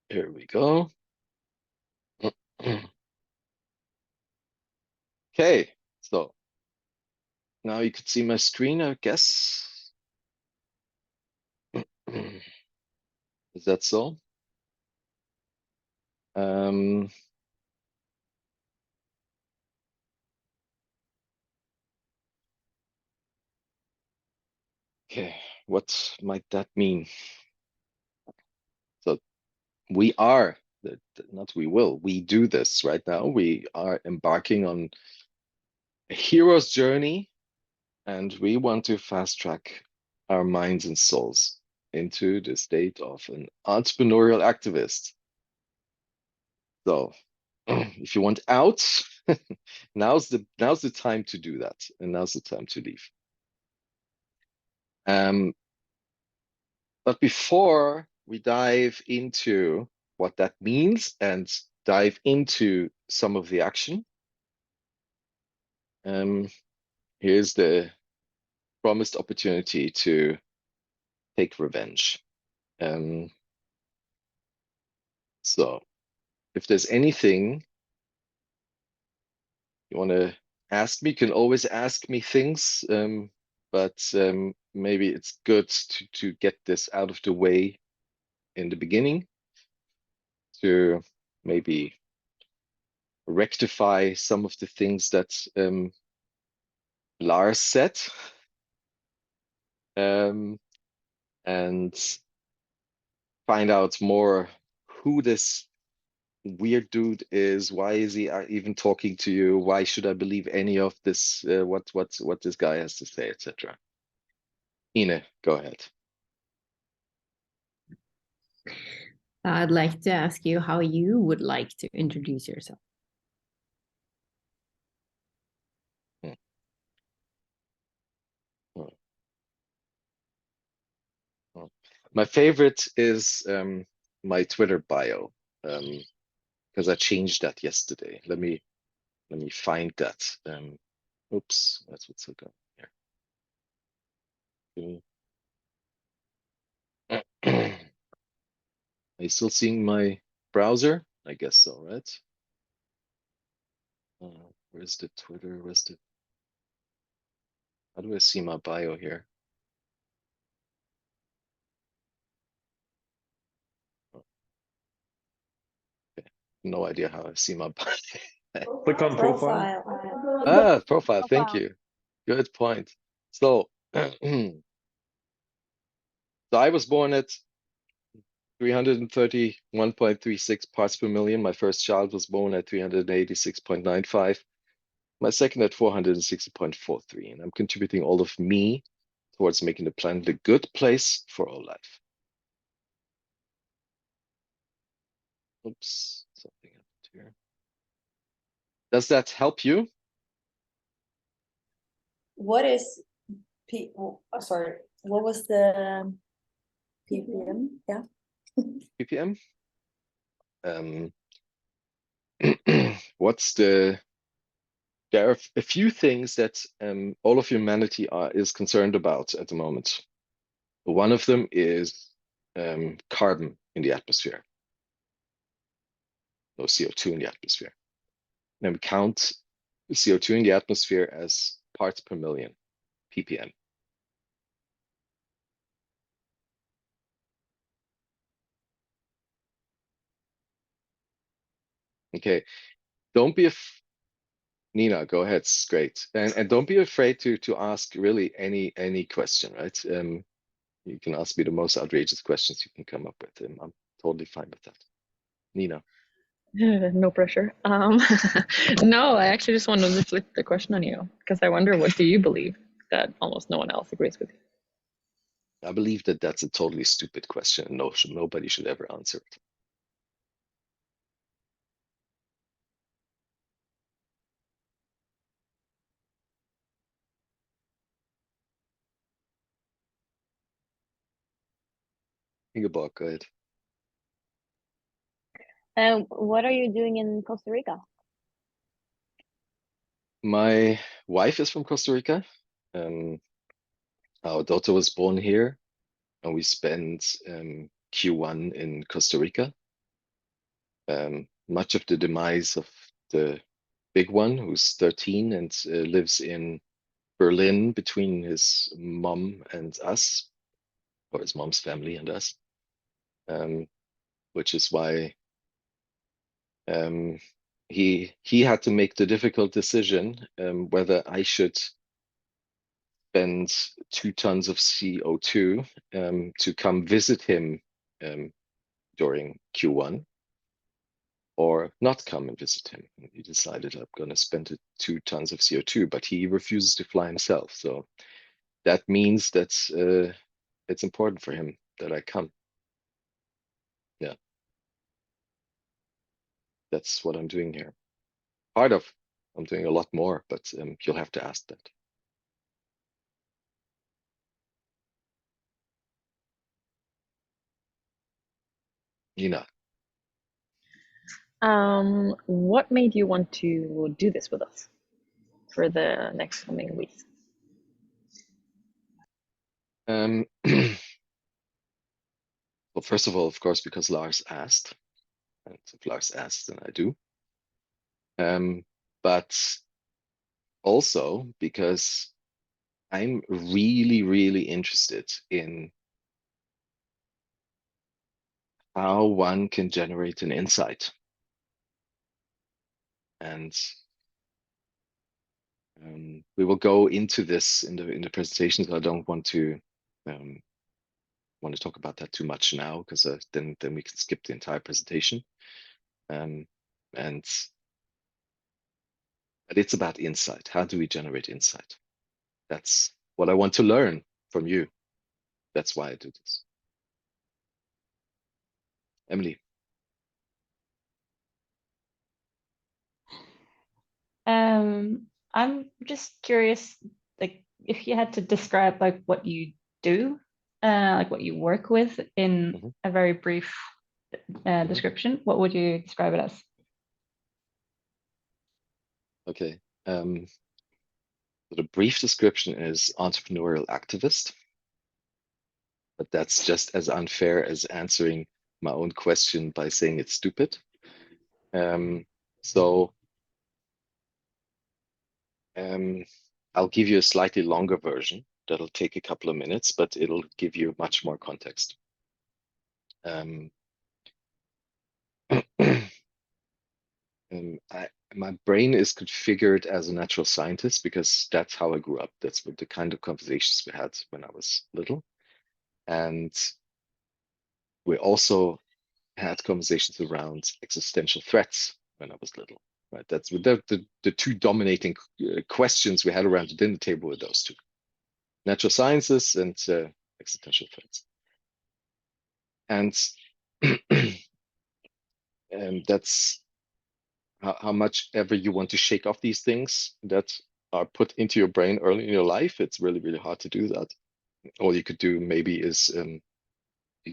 Here we go. Okay, so now you can see my screen, I guess. Is that so? Um, okay, what might that mean? So we are, not we will, we do this right now. We are embarking on a hero's journey, and we want to fast track our minds and souls into the state of an entrepreneurial activist. So if you want out, now's the time to do that, and now's the time to leave. Um, but before we dive into what that means and dive into some of the action, um, here's the promised opportunity to take revenge. Um, so if there's anything you want to ask me, you can always ask me things, but maybe it's good to get this out of the way in the beginning to maybe rectify some of the things that Lars said, um, and find out more who this weird dude is. Why is he even talking to you? Why should I believe any of this? What this guy has to say, etc. Ine, go ahead. I'd like to ask you how you would like to introduce yourself. Hmm. Hmm. Hmm. My favorite is my Twitter bio, because I changed that yesterday. Let me find that. Oops, that's what's going here. Are you still seeing my browser? I guess so, right? Where's the Twitter? How do I see my bio here? Oh, okay. No idea how I see my bio. Click on profile. Profile. Thank you. Good point. So, so I was born at 331.36 parts per million. My first child was born at 386.95. My second at 460.43. And I'm contributing all of me towards making the planet a good place for all life. Oops, something happened here. Does that help you? What is sorry, what was the ppm? Yeah. ppm? Um, what's the there are a few things that all of humanity is concerned about at the moment. One of them is carbon in the atmosphere, no CO2 in the atmosphere. And we count CO2 in the atmosphere as parts per million, ppm. Okay, don't be Nina, go ahead. It's great, and don't be afraid to ask really any question, right? You can ask me the most outrageous questions you can come up with, and I'm totally fine with that. Nina. No pressure. No, I actually just wanted to flip the question on you because I wonder, what do you believe that almost no one else agrees with you? I believe that that's a totally stupid question. No, nobody should ever answer it. Ingeborg, go ahead. What are you doing in Costa Rica? My wife is from Costa Rica. Our daughter was born here, and we spent Q1 in Costa Rica. much of the demise of the big one, who's 13 and lives in Berlin between his mom and us, or his mom's family and us, which is why he had to make the difficult decision whether I should spend 2 tons of CO2 to come visit him during Q1 or not come and visit him. He decided I'm going to spend 2 tons of CO2, but he refuses to fly himself. So that means that it's important for him that I come. Yeah. That's what I'm doing here. I'm doing a lot more, but you'll have to ask that. Nina. What made you want to do this with us for the next coming weeks? Well, first of all, of course, because Lars asked, and if Lars asked, then I do. But also because I'm really, really interested in how one can generate an insight. And we will go into this in the presentation, so I don't want to talk about that too much now, because then we can skip the entire presentation. And but it's about insight. How do we generate insight? That's what I want to learn from you. That's why I do this. Emily. I'm just curious, like if you had to describe like what you do, like what you work with in a very brief description, what would you describe it as? Okay. The brief description is entrepreneurial activist, but that's just as unfair as answering my own question by saying it's stupid. So I'll give you a slightly longer version that'll take a couple of minutes, but it'll give you much more context. My brain is configured as a natural scientist because that's how I grew up. That's what the kind of conversations we had when I was little. And we also had conversations around existential threats when I was little, right? That's the two dominating questions we had around the dinner table with those two. Natural sciences and existential threats. And that's how much ever you want to shake off these things that are put into your brain early in your life. It's really, really hard to do that. All you could do maybe is you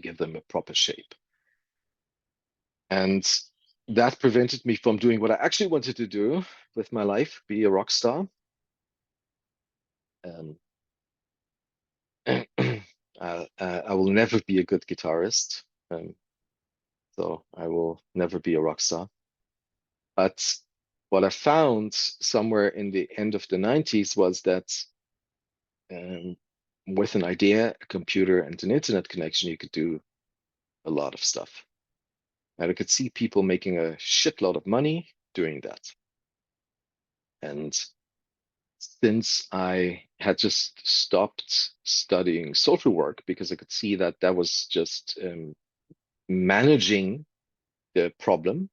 give them a proper shape. And that prevented me from doing what I actually wanted to do with my life, be a rock star. I will never be a good guitarist. So I will never be a rock star. But what I found somewhere in the end of the 90s was that with an idea, a computer, and an internet connection, you could do a lot of stuff. And I could see people making a shitload of money doing that. And since I had just stopped studying social work because I could see that that was just managing the problem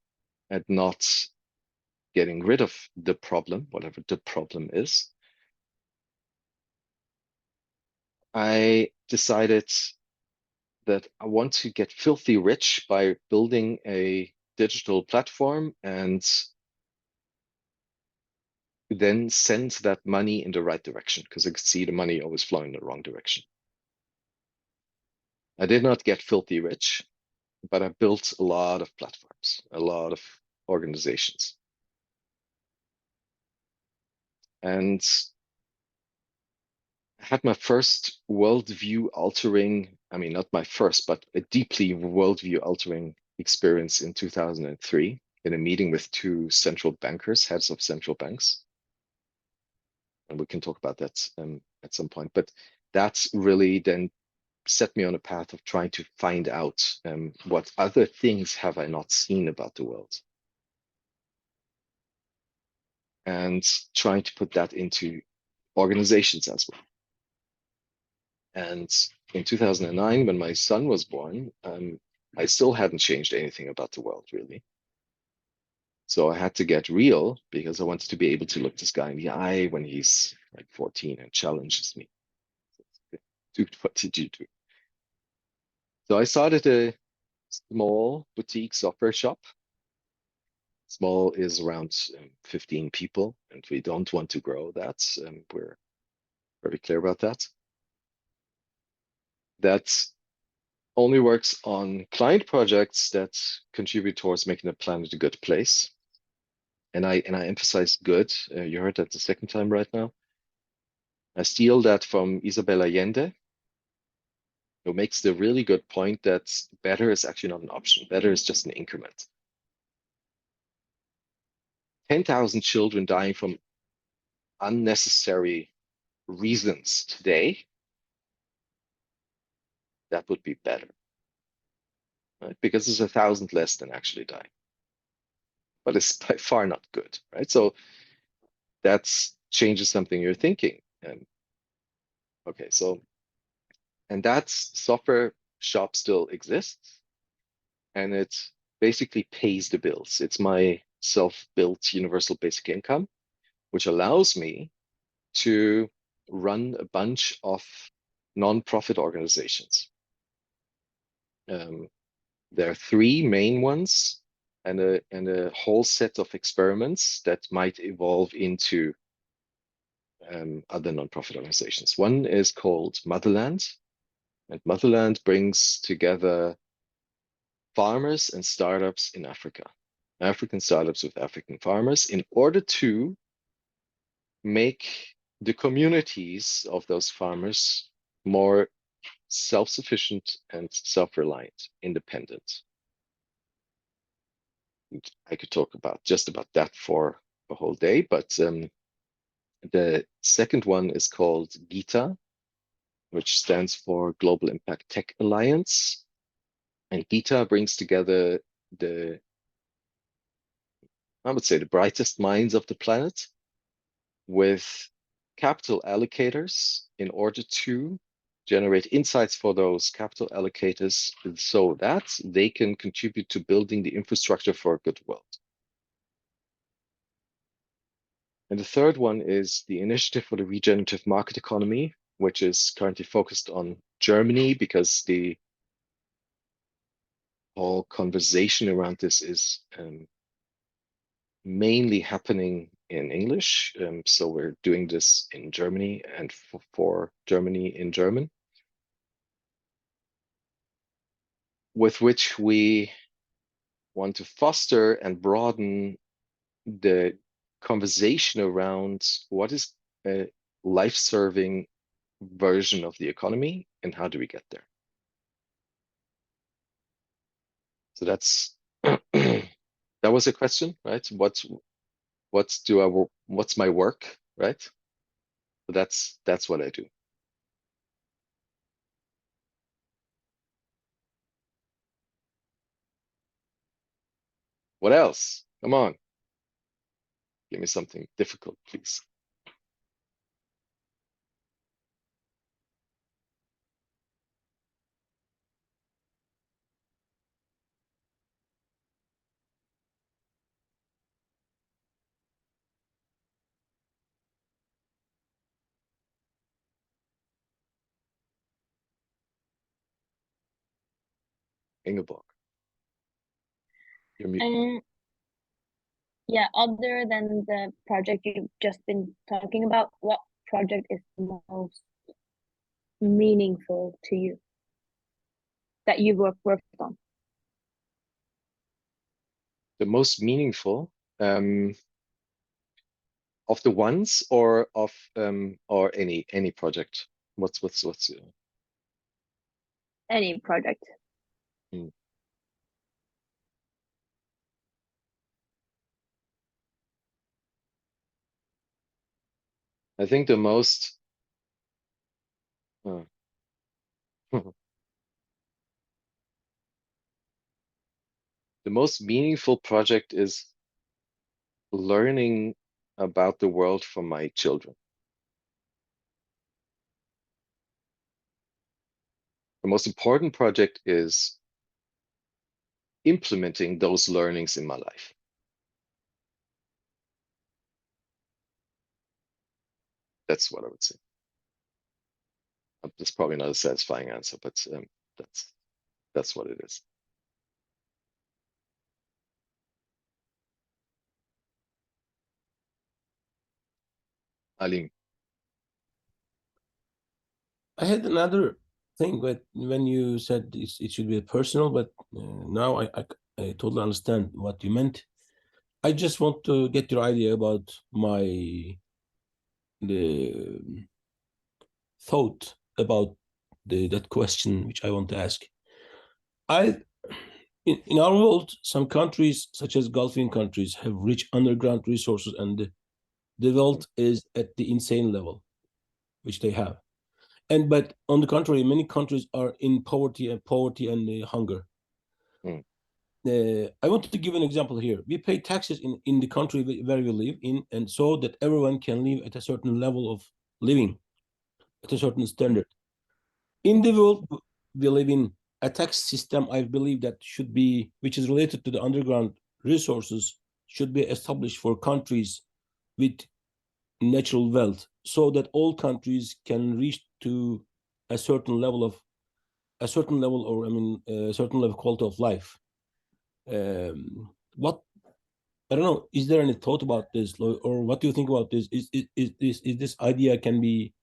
and not getting rid of the problem, whatever the problem is, I decided that I want to get filthy rich by building a digital platform and then send that money in the right direction, because I could see the money always flowing in the wrong direction. I did not get filthy rich, but I built a lot of platforms, a lot of organizations. And I had my first worldview altering, I mean, not my first, but a deeply worldview altering experience in 2003 in a meeting with two central bankers, heads of central banks. And we can talk about that at some point. But that's really then set me on a path of trying to find out what other things have I not seen about the world, and trying to put that into organizations as well. And in 2009, when my son was born, I still hadn't changed anything about the world, really. So I had to get real because I wanted to be able to look this guy in the eye when he's like 14 and challenges me. Dude, what did you do? So I started a small boutique software shop. Small is around 15 people, and we don't want to grow that. We're very clear about that. That only works on client projects that contribute towards making the planet a good place. And I emphasize good. You heard that the second time right now. I steal that from Isabel Allende, who makes the really good point that better is actually not an option. Better is just an increment. 10,000 children dying from unnecessary reasons today, that would be better, right? Because there's 1,000 less than actually dying. But it's by far not good, right? So that changes something you're thinking. And okay, so, and that software shop still exists, and it basically pays the bills. It's my self-built universal basic income, which allows me to run a bunch of non-profit organizations. There are three main ones and a whole set of experiments that might evolve into other non-profit organizations. One is called Motherland, and Motherland brings together farmers and startups in Africa, African startups with African farmers, in order to make the communities of those farmers more self-sufficient and self-reliant, independent. I could talk about just about that for a whole day, but the second one is called GITA, which stands for Global Impact Tech Alliance. And GITA brings together the, I would say, the brightest minds of the planet with capital allocators in order to generate insights for those capital allocators so that they can contribute to building the infrastructure for a good world. And the third one is the Initiative for the Regenerative Market Economy, which is currently focused on Germany because the whole conversation around this is mainly happening in English. So we're doing this in Germany and for Germany in German, with which we want to foster and broaden the conversation around what is a life-serving version of the economy and how do we get there. So that's that was a question, right? What's my work, right? So that's what I do. What else? Come on. Give me something difficult, please. Ingeborg. You're mute. Yeah, other than the project you've just been talking about, what project is most meaningful to you that you've worked on? The most meaningful of the ones or of or any project? What's Any project. I think the most uh, the most meaningful project is learning about the world from my children. The most important project is implementing those learnings in my life. That's what I would say. That's probably not a satisfying answer, but that's what it is. Alim. I had another thing, but when you said it should be personal, but now I totally understand what you meant. I just want to get your idea about the thought about that question, which I want to ask. In our world, some countries, such as Gulfian countries, have rich underground resources, and the wealth is at the insane level, which they have. But on the contrary, many countries are in poverty and hunger. Mm. I wanted to give an example here. We pay taxes in the country where we live in, and so that everyone can live at a certain level of living, at a certain standard. In the world we live in, a tax system, I believe, that should be, which is related to the underground resources, should be established for countries with natural wealth, so that all countries can reach to a certain level of a certain level, or I mean, a certain level of quality of life. What I don't know, is there any thought about this, or what do you think about this? Is this idea can be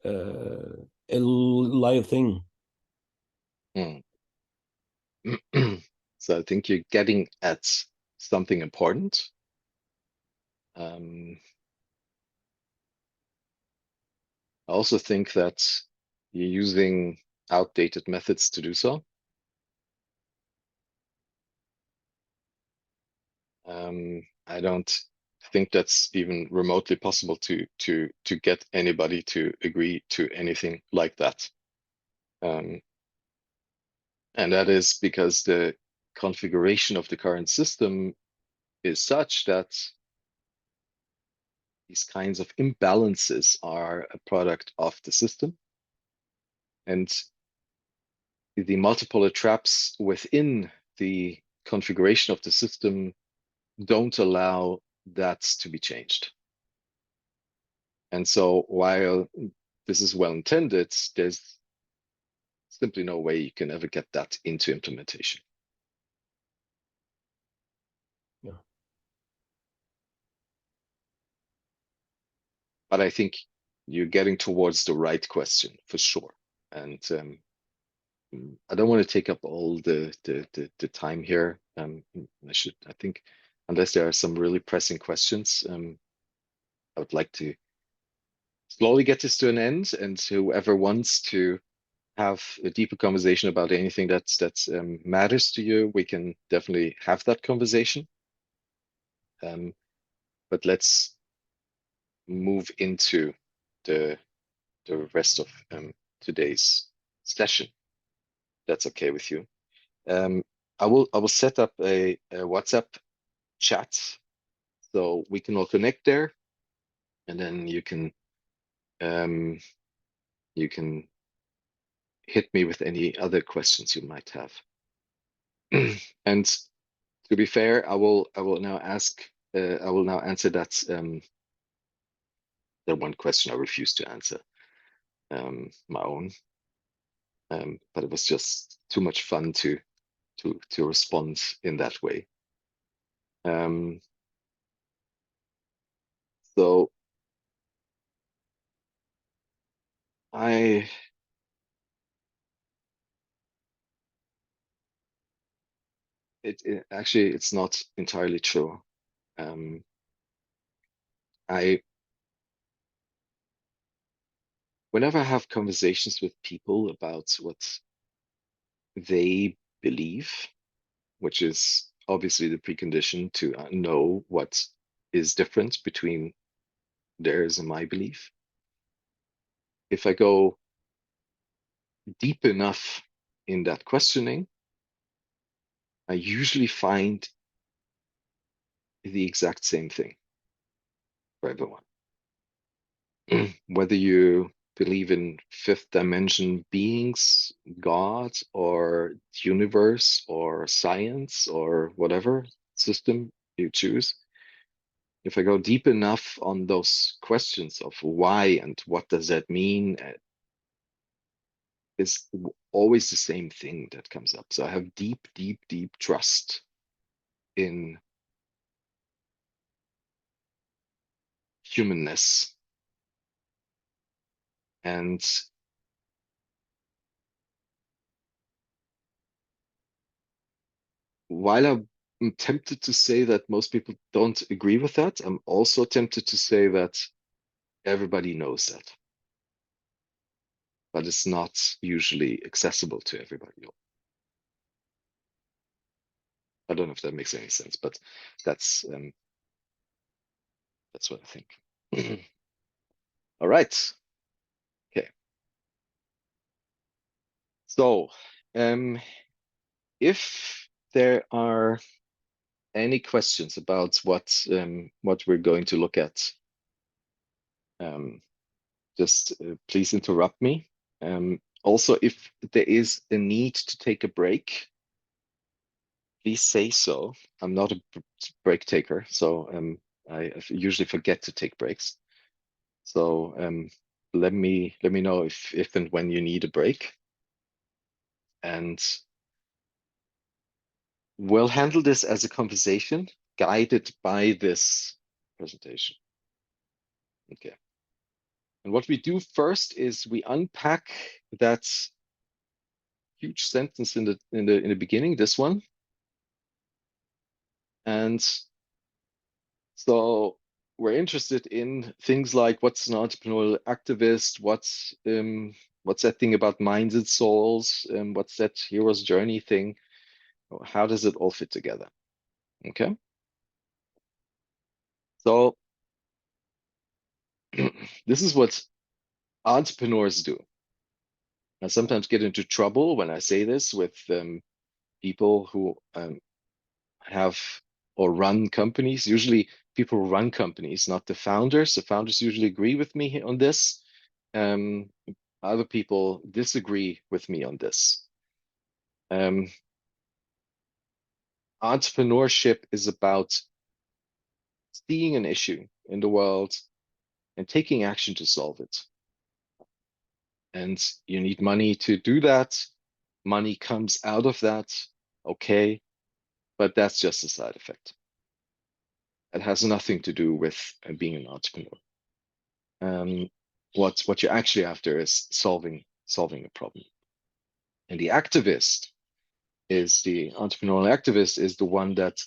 a live thing? Mm. So I think you're getting at something important. I also think that you're using outdated methods to do so. I don't think that's even remotely possible to get anybody to agree to anything like that. And that is because the configuration of the current system is such that these kinds of imbalances are a product of the system. And the multipolar traps within the configuration of the system don't allow that to be changed. And so while this is well intended, there's simply no way you can ever get that into implementation. Yeah. But I think you're getting towards the right question for sure. And I don't want to take up all the time here. I think, unless there are some really pressing questions, I would like to slowly get this to an end, and whoever wants to have a deeper conversation about anything that's matters to you, we can definitely have that conversation. But let's move into the rest of today's session. That's okay with you. I will set up a WhatsApp chat so we can all connect there, and then you can hit me with any other questions you might have. And to be fair, I will now ask. I will now answer that one question I refused to answer, my own. But it was just too much fun to respond in that way. So actually, it's not entirely true. Whenever I have conversations with people about what they believe, which is obviously the precondition to know what is different between there is in my belief. If I go deep enough in that questioning, I usually find the exact same thing for everyone. Whether you believe in fifth dimension beings, God, or universe, or science, or whatever system you choose, if I go deep enough on those questions of why and what does that mean, it's always the same thing that comes up. So I have deep, deep, deep trust in humanness. And while I'm tempted to say that most people don't agree with that, I'm also tempted to say that everybody knows that. But it's not usually accessible to everybody. I don't know if that makes any sense, but that's what I think. All right. Okay. So, if there are any questions about what we're going to look at, just please interrupt me. Also, if there is a need to take a break, please say so. I'm not a break taker, so I usually forget to take breaks. So let me know if and when you need a break, and we'll handle this as a conversation guided by this presentation. Okay. And what we do first is we unpack that huge sentence in the beginning, this one. And so we're interested in things like what's an entrepreneurial activist, what's that thing about minds and souls, what's that hero's journey thing? How does it all fit together? Okay. So this is what entrepreneurs do. I sometimes get into trouble when I say this with people who have or run companies. Usually people who run companies, not the founders. The founders usually agree with me on this. Other people disagree with me on this. Entrepreneurship is about seeing an issue in the world and taking action to solve it. And you need money to do that. Money comes out of that, okay, but that's just a side effect. It has nothing to do with being an entrepreneur. What you're actually after is solving a problem. And the activist is the entrepreneurial activist is the one that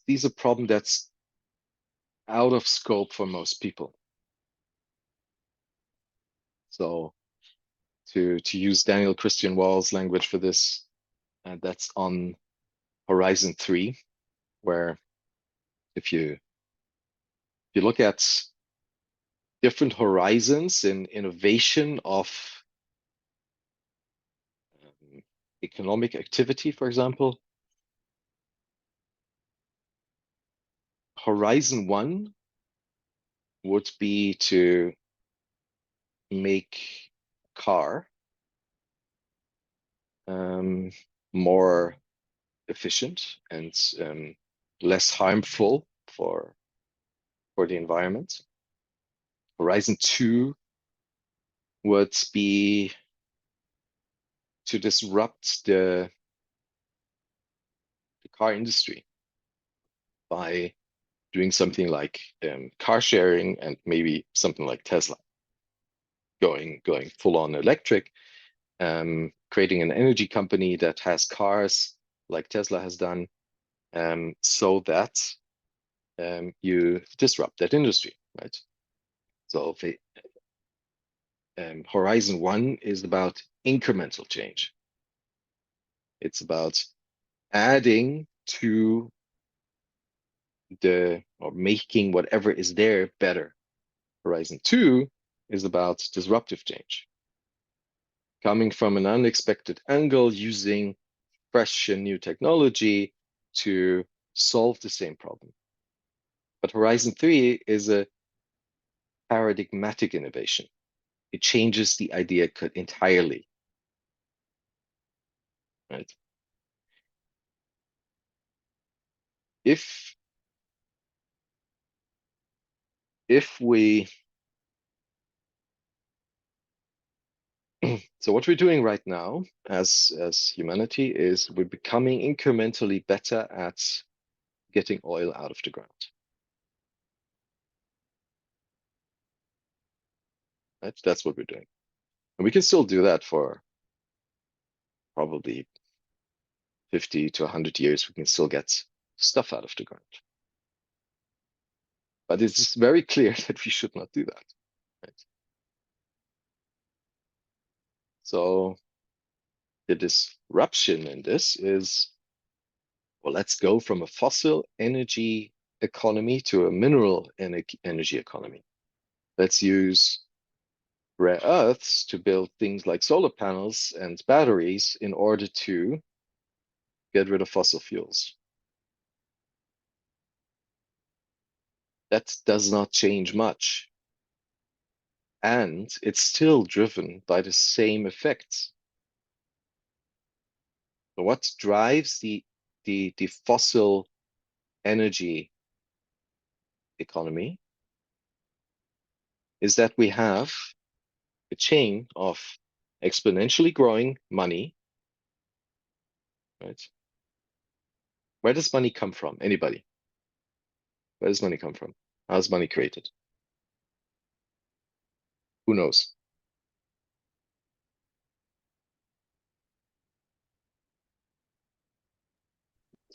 sees a problem that's out of scope for most people. So to use Daniel Christian Wall's language for this, that's on Horizon 3, where if you look at different horizons in innovation of economic activity, for example, Horizon 1 would be to make car more efficient and less harmful for the environment. Horizon 2 would be to disrupt the car industry by doing something like car sharing and maybe something like Tesla, going full on electric, creating an energy company that has cars like Tesla has done, so that you disrupt that industry, right? So Horizon 1 is about incremental change. It's about adding to or making whatever is there better. Horizon 2 is about disruptive change, coming from an unexpected angle, using fresh and new technology to solve the same problem. But Horizon 3 is a paradigmatic innovation. It changes the idea entirely, right? If we so what we're doing right now as humanity is we're becoming incrementally better at getting oil out of the ground. Right? That's what we're doing. And we can still do that for probably 50 to 100 years. We can still get stuff out of the ground. But it's very clear that we should not do that. Right? So the disruption in this is, well, let's go from a fossil energy economy to a mineral energy economy. Let's use rare earths to build things like solar panels and batteries in order to get rid of fossil fuels. That does not change much. And it's still driven by the same effects. So what drives the fossil energy economy is that we have a chain of exponentially growing money, right? Where does money come from? Anybody? Where does money come from? How is money created? Who knows?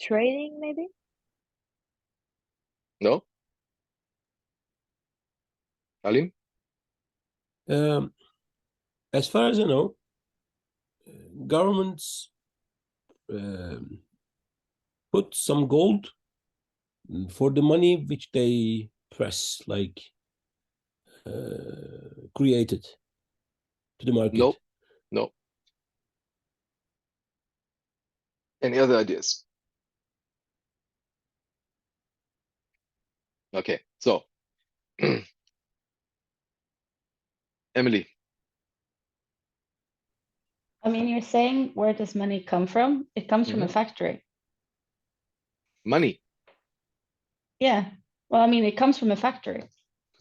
Trading, maybe? No? Alim? As far as I know, governments put some gold for the money which they press, like created to the market. No. No. Any other ideas? Okay, so Emily. I mean, you're saying, where does money come from? It comes from a factory. Money. Yeah. Well, I mean, it comes from a factory.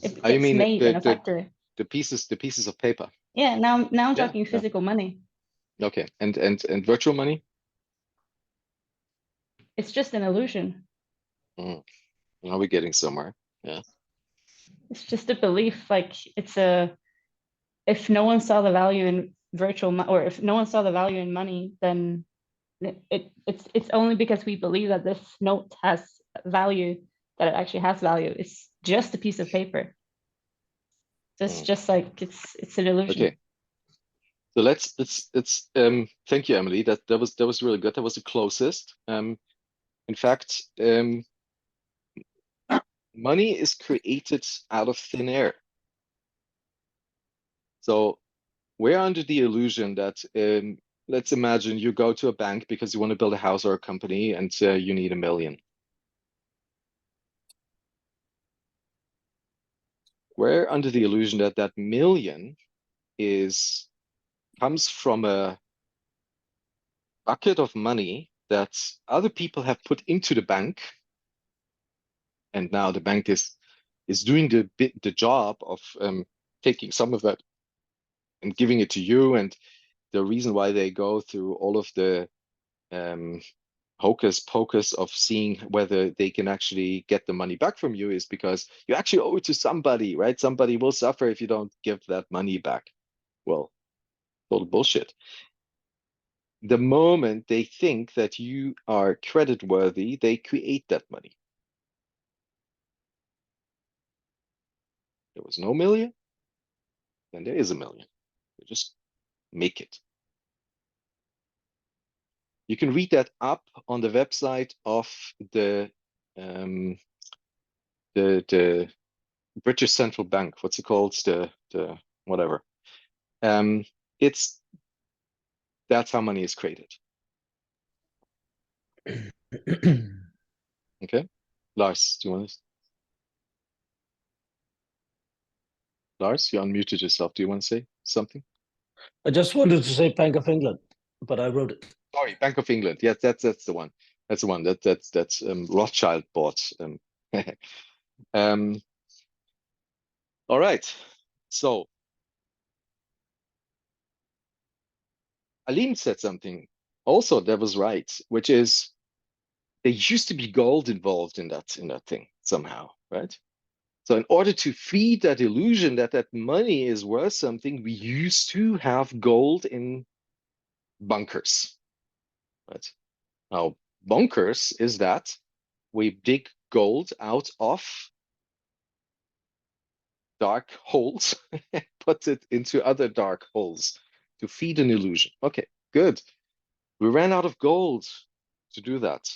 It I gets mean made in a factory. the pieces of paper. Yeah. Now I'm Yeah, talking yeah. physical money. Okay, and virtual money? It's just an illusion. Now we're getting somewhere. Yeah. It's just a belief. Like if no one saw the value in or if no one saw the value in money, then it's only because we believe that this note has value that it actually has value. It's just a piece of paper. So it's just like it's an illusion. Okay. So let's thank you, Emily. That was really good. That was the closest. In fact, money is created out of thin air. So we're under the illusion that let's imagine you go to a bank because you want to build a house or a company and you need $1 million. We're under the illusion that that million comes from a bucket of money that other people have put into the bank, and now the bank is doing the job of taking some of that and giving it to you. And the reason why they go through all of the hocus pocus of seeing whether they can actually get the money back from you is because you actually owe it to somebody, right? Somebody will suffer if you don't give that money back. Well, total bullshit. The moment they think that you are credit worthy, they create that money. There was no million, then there is $1 million. They just make it. You can read that up on the website of the the British Central Bank, what's it called? The whatever. It's that's how money is created. Okay, Lars, do you want to? Lars, you unmuted yourself. Do you want to say something? I just wanted to say Bank of England, but I wrote it. Sorry, Bank of England. Yes, that's the one. That's the one. That's Rothschild bought. Um, all right. So Aline said something also that was right, which is there used to be gold involved in that thing somehow, right? So in order to feed that illusion that that money is worth something, we used to have gold in bunkers, right? Now, bunkers is that we dig gold out of dark holes and put it into other dark holes to feed an illusion. Okay, good. We ran out of gold to do that.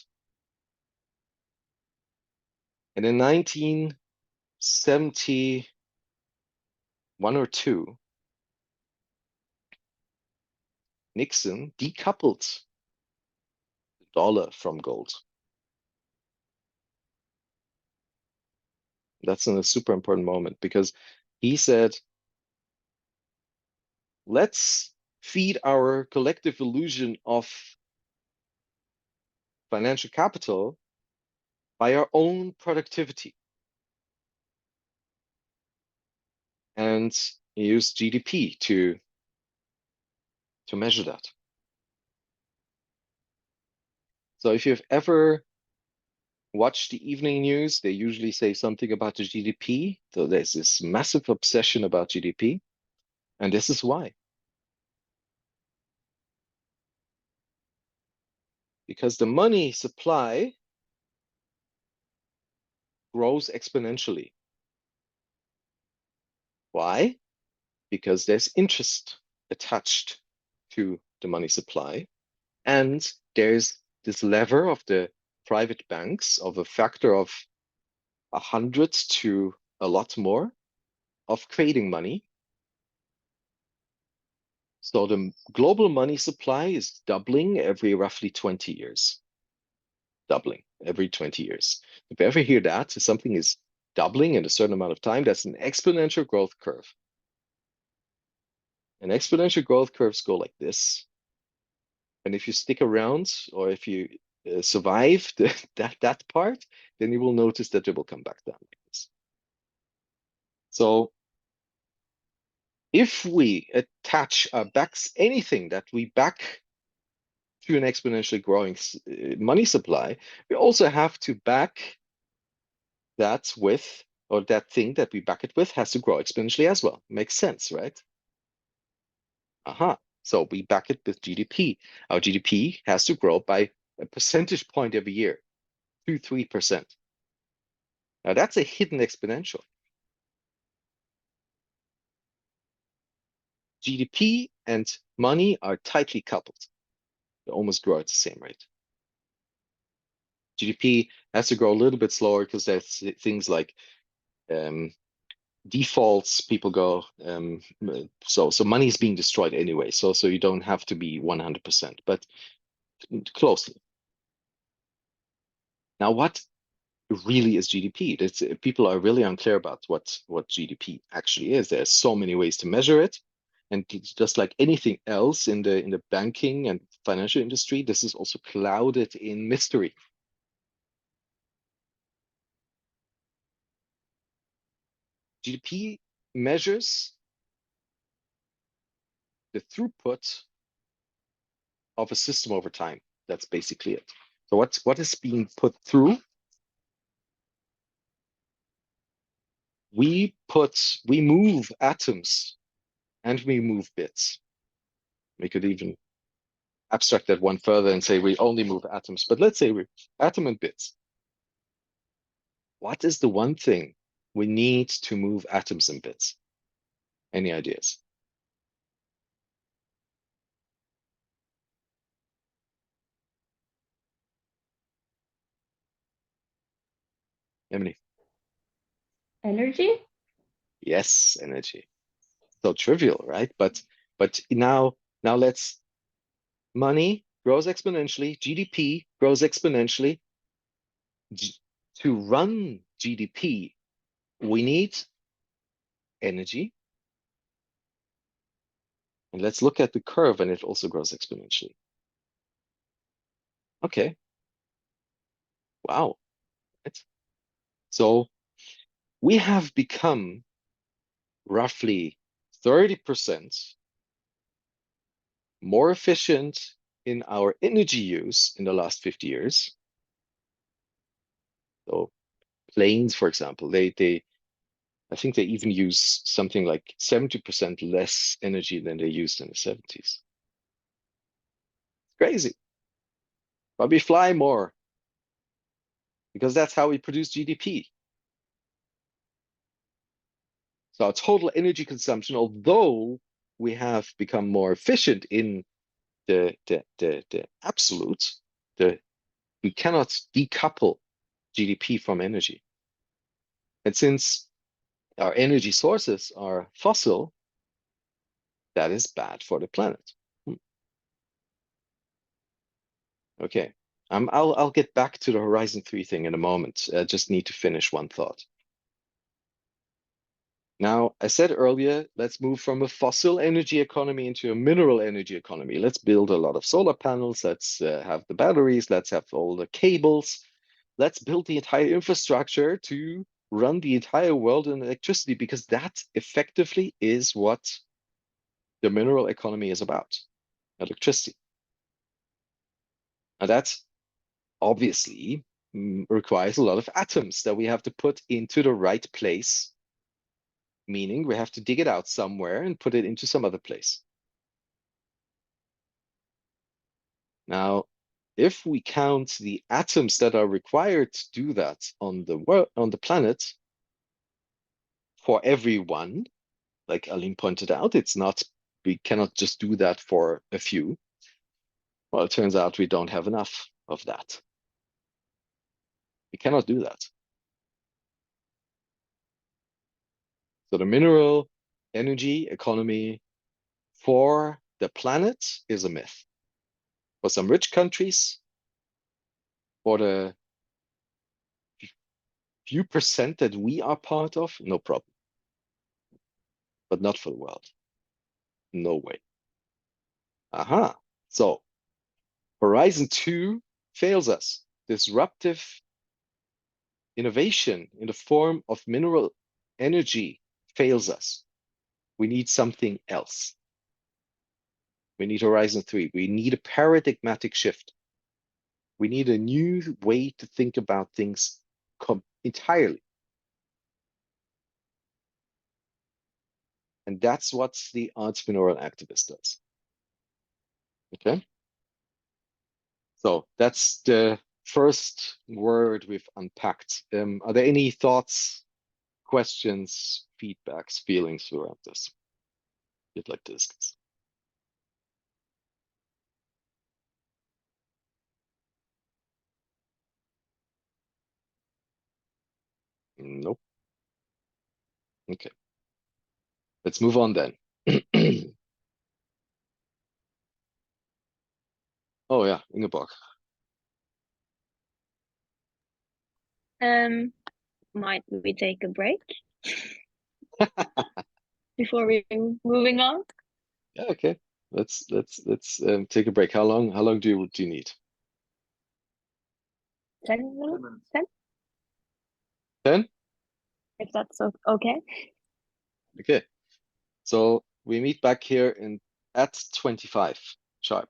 And in 1971 or 2, Nixon decoupled the dollar from gold. That's a super important moment because he said, let's feed our collective illusion of financial capital by our own productivity. And he used GDP to measure that. So if you've ever watched the evening news, they usually say something about the GDP. So there's this massive obsession about GDP. And this is why. Because the money supply grows exponentially. Why? Because there's interest attached to the money supply. And there's this lever of the private banks of a factor of 100 to a lot more of creating money. So the global money supply is doubling every roughly 20 years. Doubling every 20 years. If you ever hear that, something is doubling in a certain amount of time, that's an exponential growth curve. And exponential growth curves go like this. And if you stick around or if you survive that part, then you will notice that it will come back down like this. So if we attach backs anything that we back to an exponentially growing money supply, we also have to back that with, or that thing that we back it with has to grow exponentially as well. Makes sense, right? Aha. So we back it with GDP. Our GDP has to grow by a percentage point every year, 2-3%. Now that's a hidden exponential. GDP and money are tightly coupled. They almost grow at the same rate. GDP has to grow a little bit slower because there's things like defaults. People go so money is being destroyed anyway. So you don't have to be 100%, but closely. Now, what really is GDP? People are really unclear about what GDP actually is. There's so many ways to measure it. And just like anything else in the banking and financial industry, this is also clouded in mystery. GDP measures the throughput of a system over time. That's basically it. So what is being put through? We move atoms and we move bits. We could even abstract that one further and say we only move atoms, but let's say we atom and bits. What is the one thing we need to move atoms and bits? Any ideas? Emily? Energy? Yes, energy. So trivial, right? But now let's money grows exponentially, GDP grows exponentially. To run GDP, we need energy. And let's look at the curve, and it also grows exponentially. Okay. Wow. Right. So we have become roughly 30% more efficient in our energy use in the last 50 years. So planes, for example, I think they even use something like 70% less energy than they used in the 70s. Crazy. But we fly more because that's how we produce GDP. So our total energy consumption, although we have become more efficient in the absolute, we cannot decouple GDP from energy. And since our energy sources are fossil, that is bad for the planet. Okay. I'll get back to the Horizon 3 thing in a moment. I just need to finish one thought. Now, I said earlier, let's move from a fossil energy economy into a mineral energy economy. Let's build a lot of solar panels. Let's have the batteries. Let's have all the cables. Let's build the entire infrastructure to run the entire world in electricity, because that effectively is what the mineral economy is about, electricity. And that obviously requires a lot of atoms that we have to put into the right place, meaning we have to dig it out somewhere and put it into some other place. Now, if we count the atoms that are required to do that on the planet, for everyone, like Aline pointed out, we cannot just do that for a few. Well, it turns out we don't have enough of that. We cannot do that. So the mineral energy economy for the planet is a myth. For some rich countries, for the few percent that we are part of, no problem. But not for the world. No way. Aha. So Horizon 2 fails us. Disruptive innovation in the form of mineral energy fails us. We need something else. We need Horizon 3. We need a paradigmatic shift. We need a new way to think about things entirely. And that's what the entrepreneurial activist does. Okay? So that's the first word we've unpacked. Are there any thoughts, questions, feedbacks, feelings around this you'd like to discuss? Nope. Okay. Let's move on then. Oh yeah, Ingeborg. Might we take a break before we moving on? Yeah, okay. Let's take a break. How long do you need? 10 minutes? 10? 10? If that's okay. Okay. So we meet back here at 25 sharp.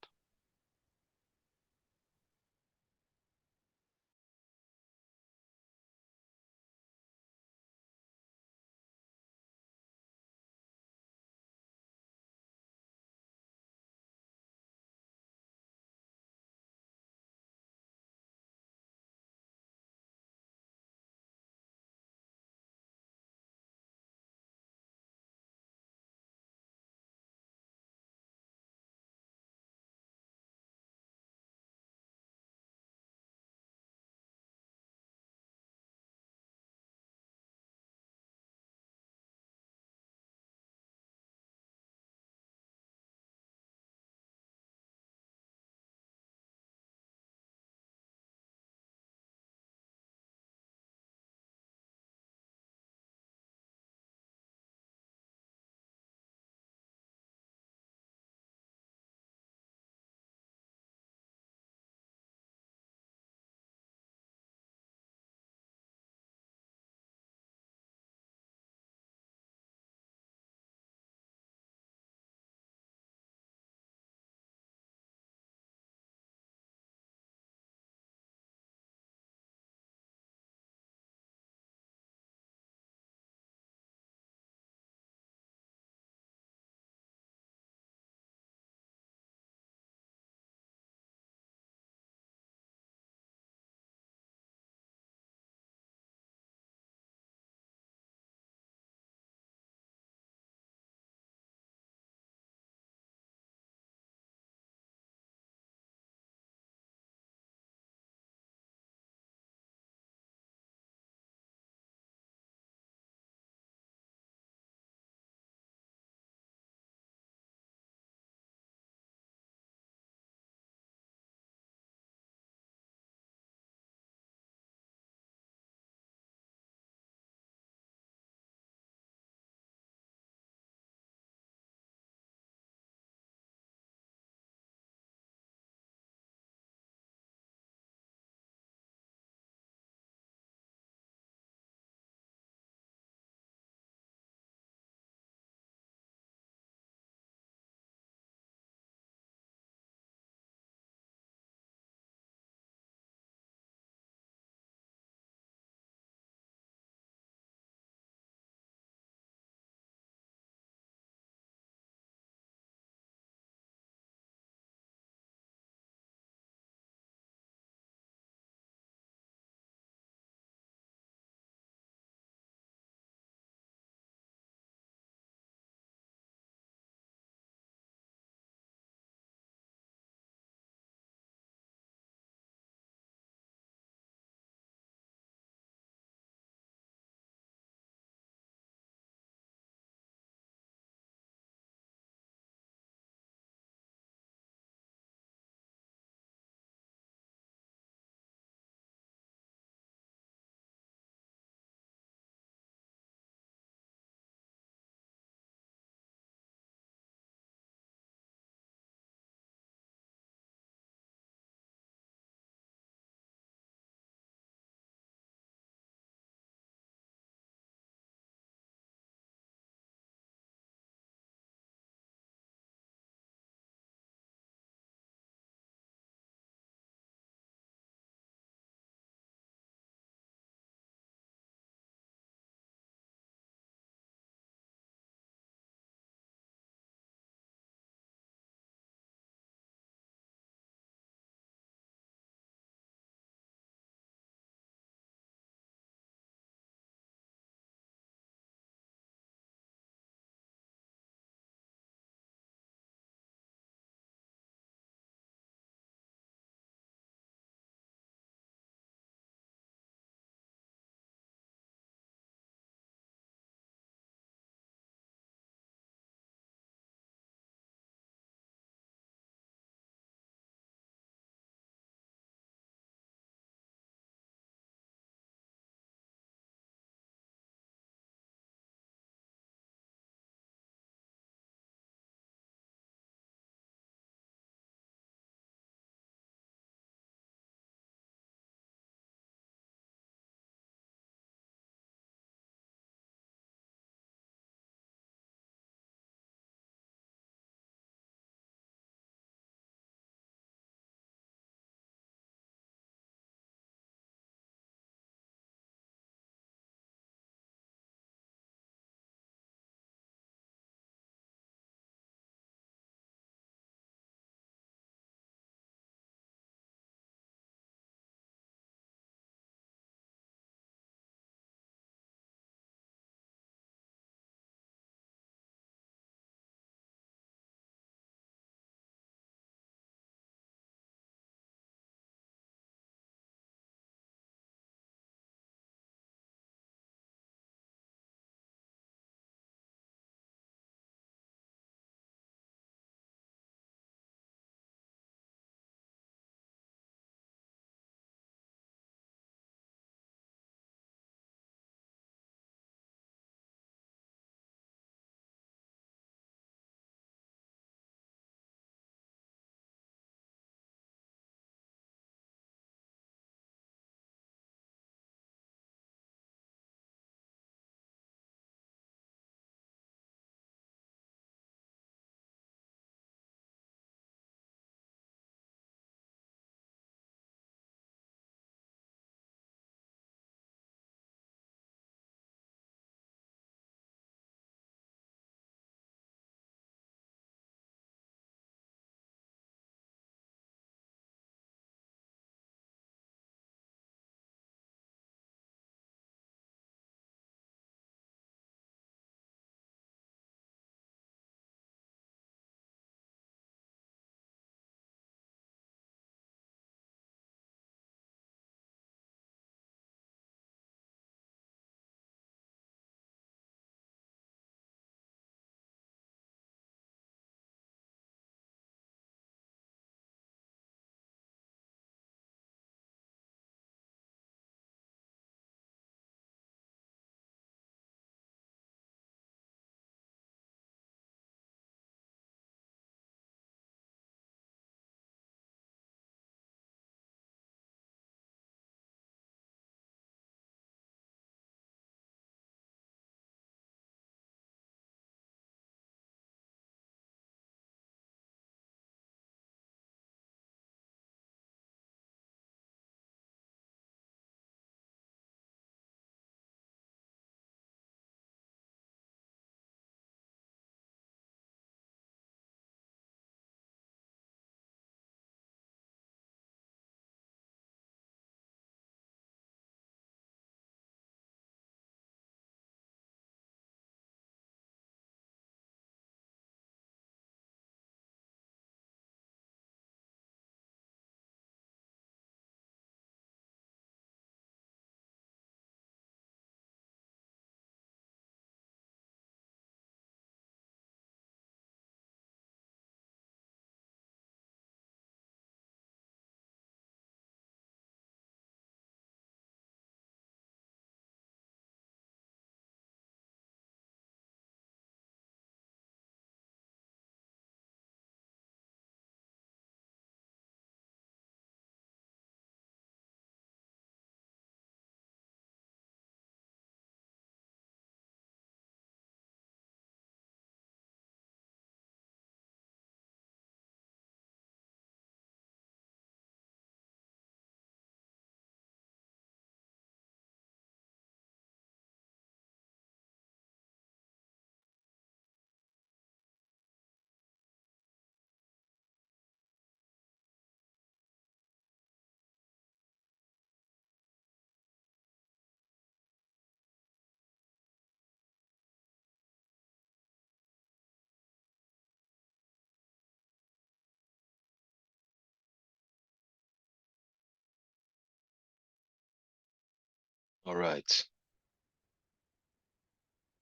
All right.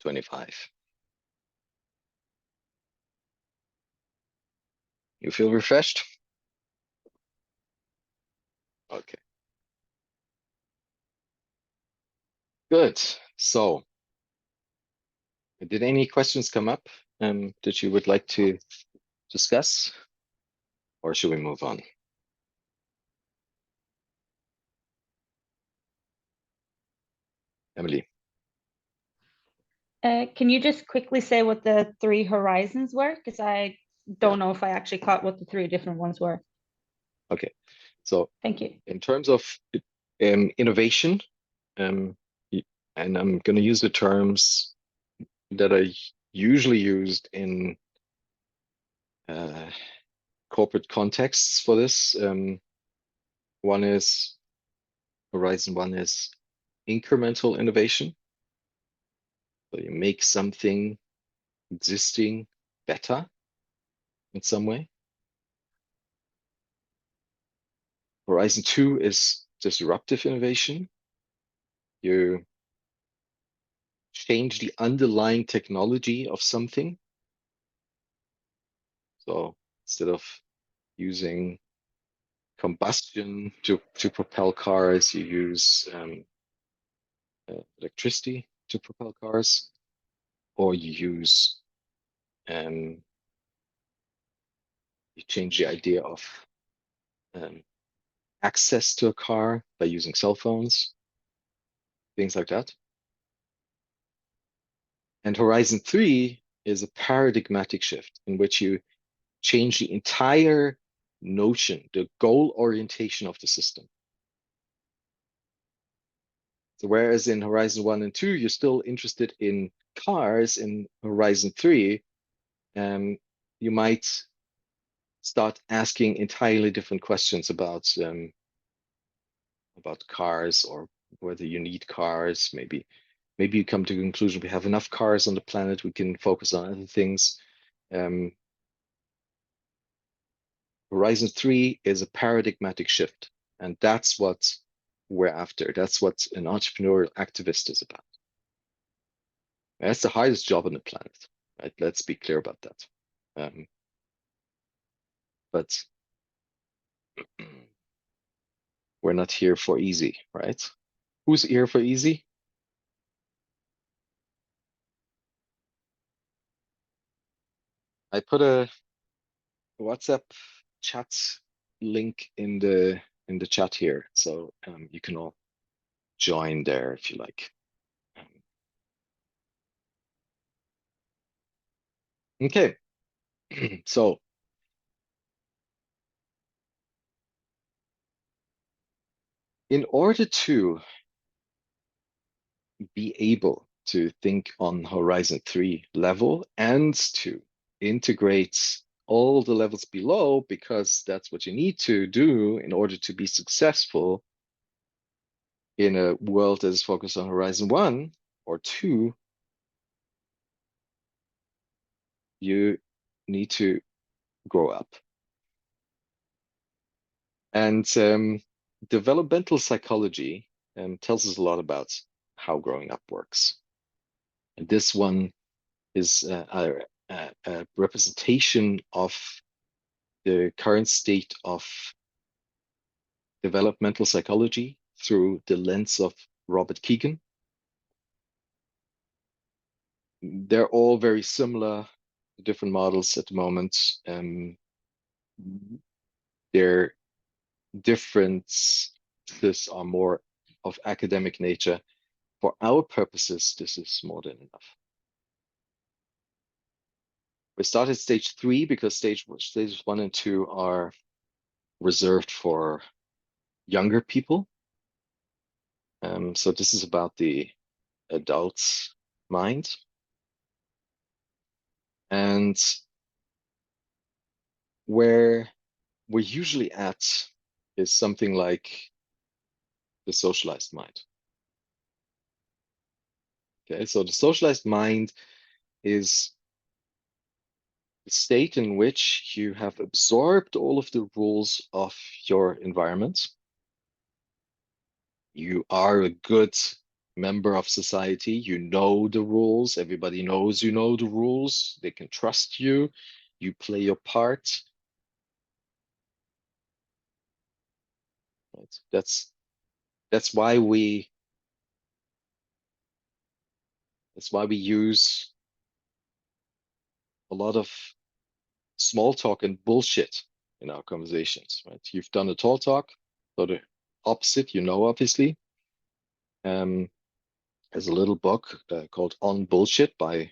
25. You feel refreshed? Okay. Good. So, did any questions come up that you would like to discuss? Or should we move on? Emily. Can you just quickly say what the 3 horizons were? Because I don't know if I actually caught what the 3 different ones were. Okay. So Thank you. in terms of innovation, and I'm going to use the terms that are usually used in corporate contexts for this. Horizon 1 is incremental innovation. So you make something existing better in some way. Horizon 2 is disruptive innovation. You change the underlying technology of something. So instead of using combustion to propel cars, you use electricity to propel cars, or you change the idea of access to a car by using cell phones, things like that. And Horizon 3 is a paradigmatic shift in which you change the entire notion, the goal orientation of the system. So whereas in Horizon 1 and 2, you're still interested in cars, in Horizon 3, you might start asking entirely different questions about cars, or whether you need cars. Maybe you come to the conclusion we have enough cars on the planet, we can focus on other things. Horizon 3 is a paradigmatic shift, and that's what we're after. That's what an entrepreneurial activist is about. That's the hardest job on the planet, right? Let's be clear about that. But we're not here for easy, right? Who's here for easy? I put a WhatsApp chat link in the chat here, so you can all join there if you like. Okay, so in order to be able to think on Horizon 3 level and to integrate all the levels below, because that's what you need to do in order to be successful in a world that is focused on Horizon 1 or 2, you need to grow up. And developmental psychology tells us a lot about how growing up works. And this one is a representation of the current state of developmental psychology through the lens of Robert Kegan. They're all very similar, different models at the moment. Their differences are more of academic nature. For our purposes, this is more than enough. We started stage 3 because stages 1 and 2 are reserved for younger people. So this is about the adult's mind. And where we're usually at is something like the socialized mind. Okay, so the socialized mind is the state in which you have absorbed all of the rules of your environment. You are a good member of society. You know the rules. Everybody knows you know the rules. They can trust you. You play your part. Right? That's why we use a lot of small talk and bullshit in our conversations, right? You've done a tall talk, so the opposite, you know, obviously. There's a little book called On Bullshit by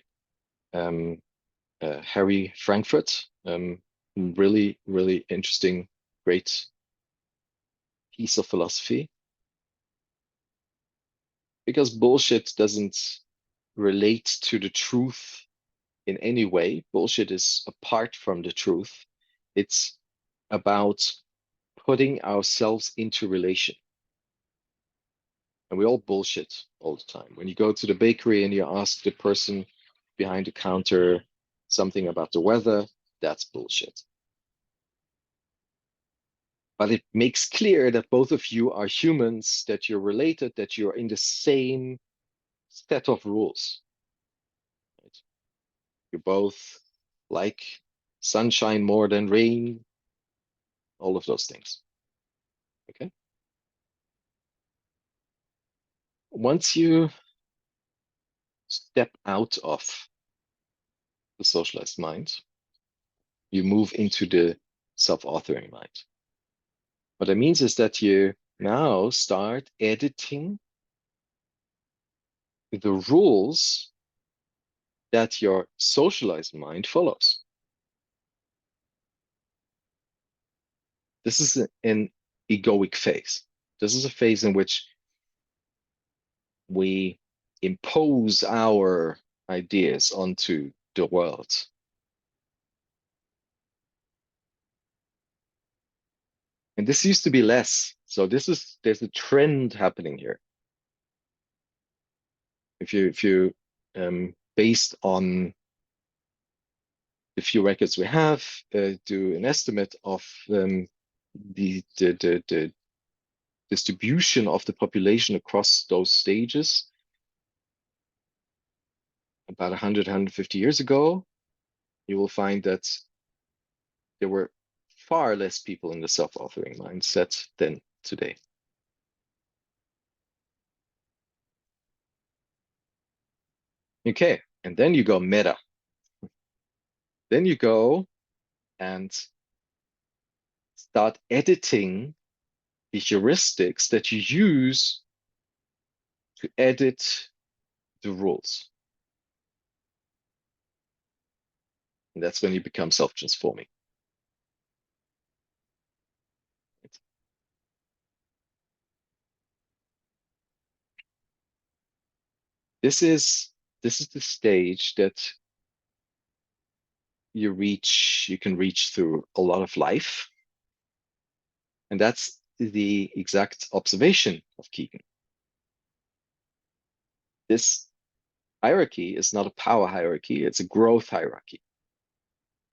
Harry Frankfurt. Really, really interesting, great piece of philosophy. Because bullshit doesn't relate to the truth in any way. Bullshit is apart from the truth. It's about putting ourselves into relation. And we all bullshit all the time. When you go to the bakery and you ask the person behind the counter something about the weather, that's bullshit. But it makes clear that both of you are humans, that you're related, that you're in the same set of rules. Right? You both like sunshine more than rain, all of those things. Okay. Once you step out of the socialized mind, you move into the self-authoring mind. What that means is that you now start editing the rules that your socialized mind follows. This is an egoic phase. This is a phase in which we impose our ideas onto the world. And this used to be less. So there's a trend happening here. If you based on the few records we have, do an estimate of the distribution of the population across those stages about 100, 150 years ago, you will find that there were far less people in the self-authoring mindset than today. Okay, and then you go meta. Then you go and start editing the heuristics that you use to edit the rules. And that's when you become self-transforming. This is the stage that you can reach through a lot of life. And that's the exact observation of Keegan. This hierarchy is not a power hierarchy, it's a growth hierarchy.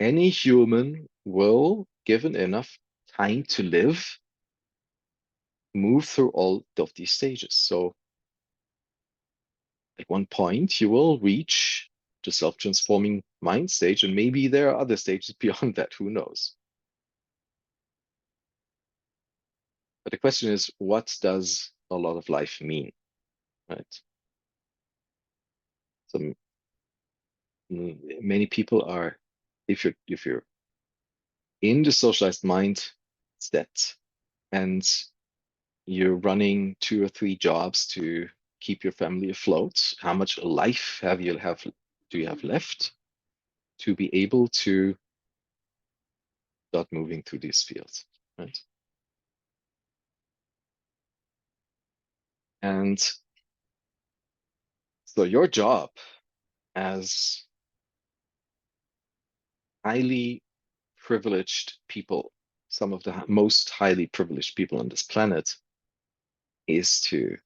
Any human will, given enough time to live, move through all of these stages. So at one point, you will reach the self-transforming mind stage, and maybe there are other stages beyond that, who knows? But the question is, what does a lot of life mean, right? So many people are, if you're in the socialized mind set and you're running 2 or 3 jobs to keep your family afloat, how much life do you have left to be able to start moving through these fields, right? And so your job as highly privileged people, some of the most highly privileged people on this planet, is to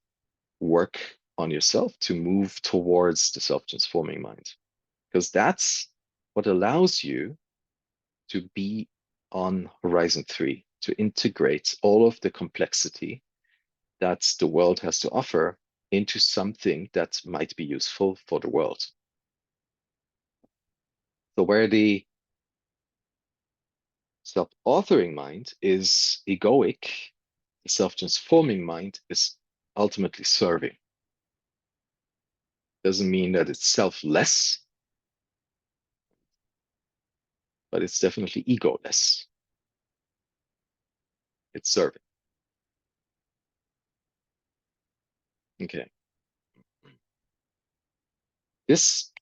work on yourself to move towards the self-transforming mind. Because that's what allows you to be on Horizon 3, to integrate all of the complexity that the world has to offer into something that might be useful for the world. So where the self-authoring mind is egoic, the self-transforming mind is ultimately serving. Doesn't mean that it's selfless, but it's definitely egoless. It's serving. Okay. This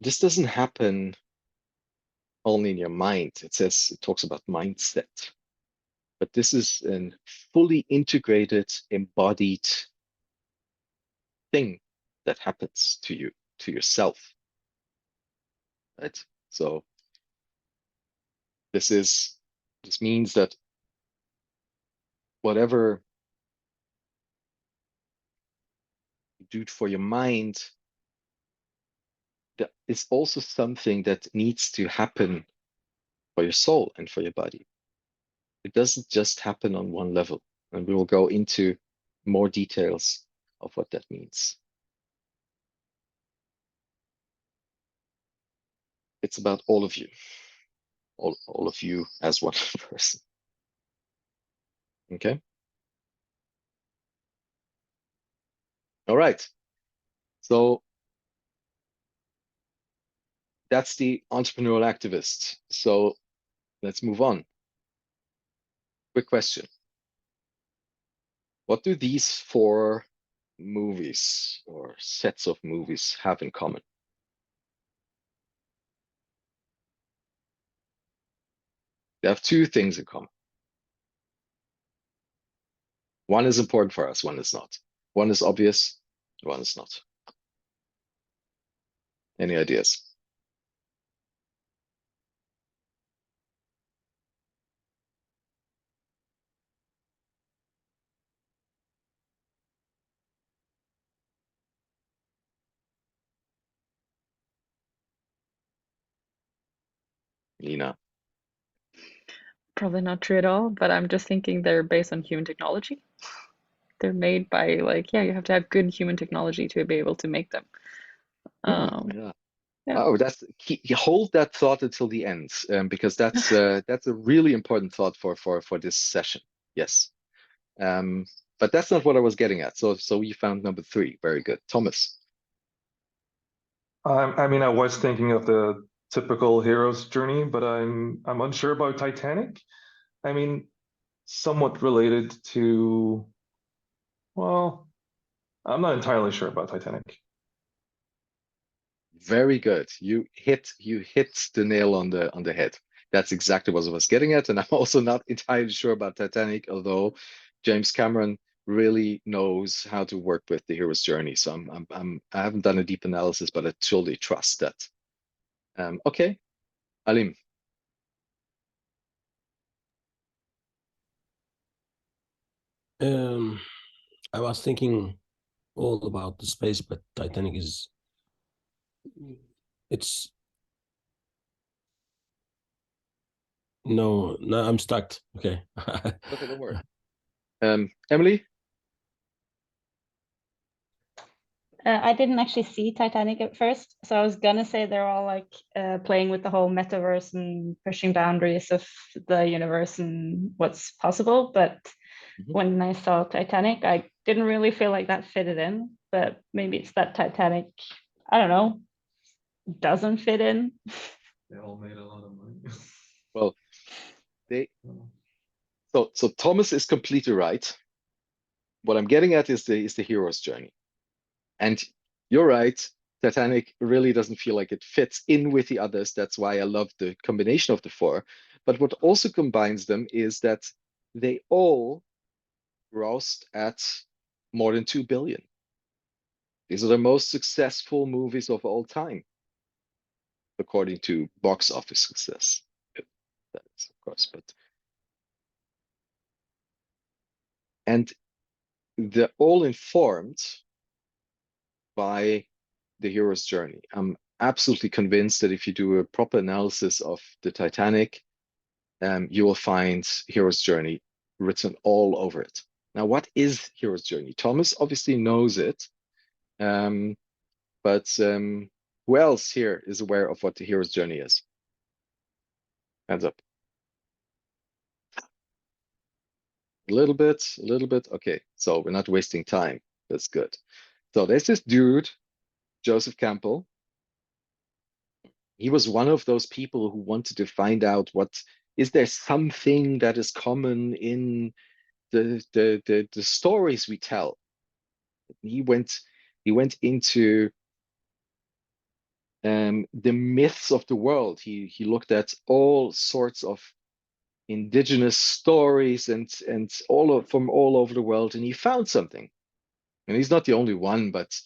doesn't happen only in your mind. It talks about mindset, but this is a fully integrated, embodied thing that happens to you, to yourself, right? So this means that whatever you do for your mind, that is also something that needs to happen for your soul and for your body. It doesn't just happen on one level, and we will go into more details of what that means. It's about all of you, all of you as one person. Okay. All right. So that's the entrepreneurial activist. So let's move on. Quick question. What do these 4 movies or sets of movies have in common? They have 2 things in common. One is important for us, one is not. One is obvious, one is not. Any ideas? Lina? Probably not true at all, but I'm just thinking they're based on human technology. They're made by like, yeah, you have to have good human technology to be able to make them. Yeah. Yeah. Oh, that's key. You hold that thought until the end, because that's a really important thought for this session. Yes. But that's not what I was getting at. So you found number 3. Very good. Thomas. I mean, I was thinking of the typical hero's journey, but I'm unsure about Titanic. I mean, somewhat related to, well, I'm not entirely sure about Titanic. Very good. You hit the nail on the head. That's exactly what I was getting at. And I'm also not entirely sure about Titanic, although James Cameron really knows how to work with the hero's journey. So I haven't done a deep analysis, but I totally trust that. Okay, Alim. I was thinking all about the space, but Titanic is it's no, I'm stuck. Okay. Okay, don't worry. Emily? I didn't actually see Titanic at first, so I was gonna say they're all like playing with the whole metaverse and pushing boundaries of the universe and what's possible. But when I saw Titanic, I didn't really feel like that fitted in. But maybe it's that Titanic, I don't know, doesn't fit in. They all made a lot of money. Well, so Thomas is completely right. What I'm getting at is the hero's journey. And you're right, Titanic really doesn't feel like it fits in with the others. That's why I love the combination of the 4. But what also combines them is that they all grossed at more than 2 billion. These are the most successful movies of all time, according to box office success. That is, of course, but and they're all informed by the hero's journey. I'm absolutely convinced that if you do a proper analysis of the Titanic, you will find hero's journey written all over it. Now, what is hero's journey? Thomas obviously knows it, but who else here is aware of what the hero's journey is? Hands up. A little bit, a little bit. Okay, so we're not wasting time. That's good. So there's this dude, Joseph Campbell. He was one of those people who wanted to find out what is there something that is common in the stories we tell. He went into the myths of the world. He looked at all sorts of indigenous stories and from all over the world, and he found something. And he's not the only one, but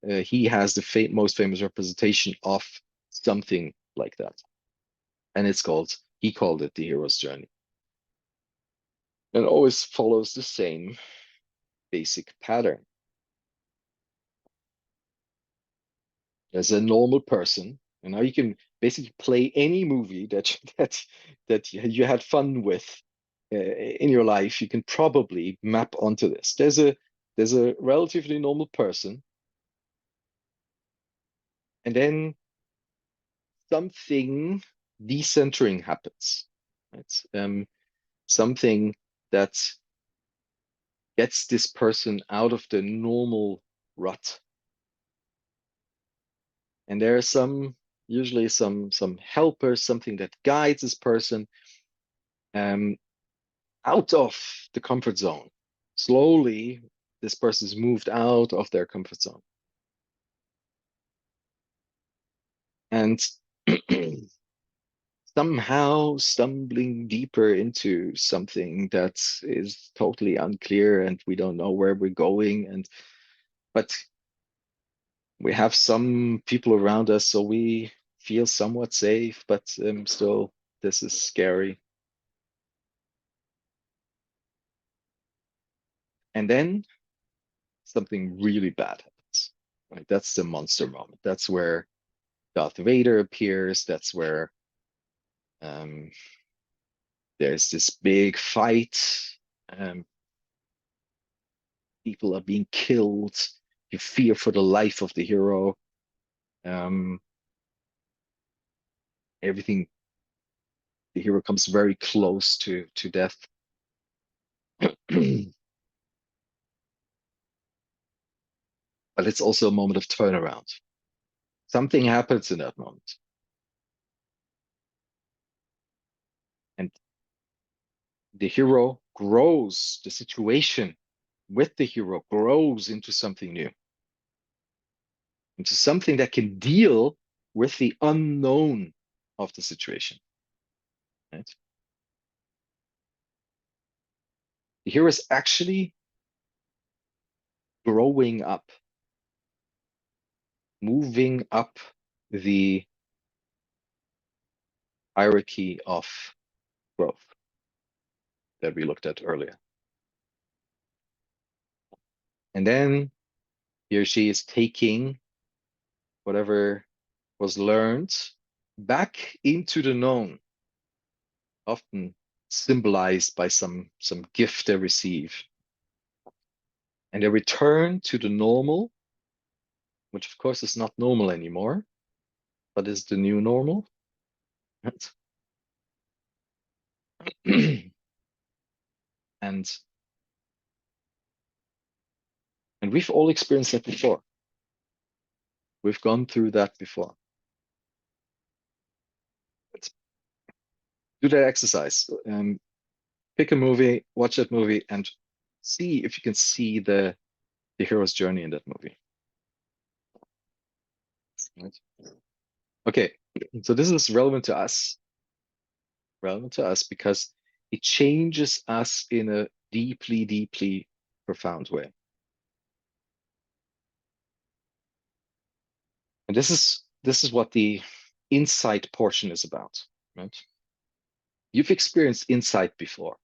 he has the most famous representation of something like that. And he called it the hero's journey. And it always follows the same basic pattern. As a normal person, and now you can basically play any movie that you had fun with in your life. You can probably map onto this. There's a relatively normal person, and then something decentering happens. Right? Something that gets this person out of the normal rut. And there are usually some helpers, something that guides this person out of the comfort zone. Slowly, this person's moved out of their comfort zone. And somehow stumbling deeper into something that is totally unclear and we don't know where we're going. But we have some people around us, so we feel somewhat safe, but still, this is scary. And then something really bad happens. Right? That's the monster moment. That's where Darth Vader appears. That's where there's this big fight. People are being killed. You fear for the life of the hero. Everything, the hero comes very close to death. But it's also a moment of turnaround. Something happens in that moment. And the hero grows, the situation with the hero grows into something new, into something that can deal with the unknown of the situation. Right? The hero is actually growing up, moving up the hierarchy of growth that we looked at earlier. And then he or she is taking whatever was learned back into the known, often symbolized by some gift they receive. And they return to the normal, which of course is not normal anymore, but is the new normal. and we've all experienced that before. We've gone through that before. Let's do that exercise. Pick a movie, watch that movie, and see if you can see the hero's journey in that movie. Right? Okay, so this is relevant to us because it changes us in a deeply, deeply profound way. And this is what the insight portion is about, right? You've experienced insight before.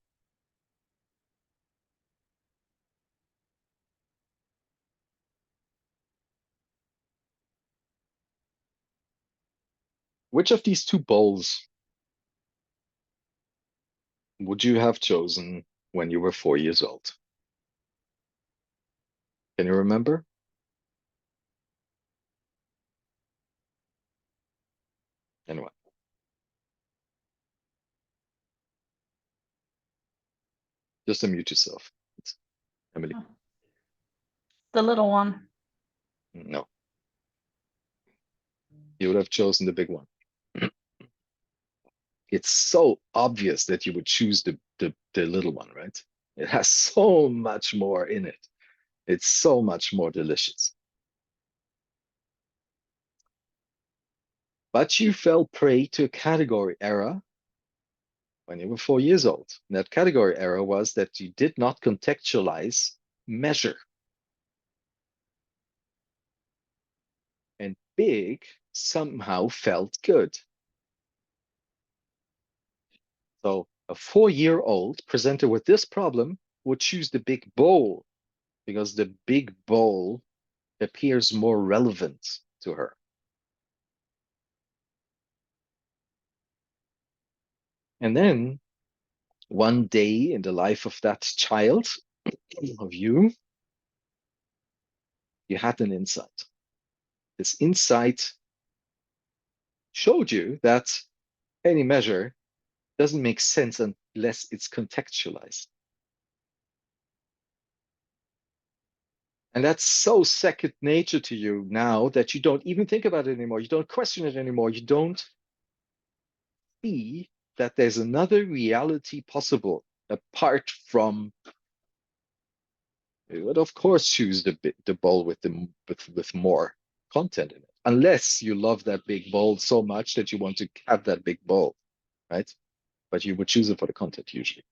Which of these two bowls would you have chosen when you were 4 years old? Can you remember? Anyway. Just unmute yourself. It's Emily. The little one. No. You would have chosen the big one. It's so obvious that you would choose the little one, right? It has so much more in it. It's so much more delicious. But you fell prey to a category error when you were 4 years old. And that category error was that you did not contextualize measure. And big somehow felt good. So a 4-year-old presented with this problem would choose the big bowl because the big bowl appears more relevant to her. And then one day in the life of that child, of you, you had an insight. This insight showed you that any measure doesn't make sense unless it's contextualized. And that's so second nature to you now that you don't even think about it anymore. You don't question it anymore. You don't see that there's another reality possible apart from. You would of course choose the bowl with more content in it, unless you love that big bowl so much that you want to have that big bowl, right? But you would choose it for the content usually.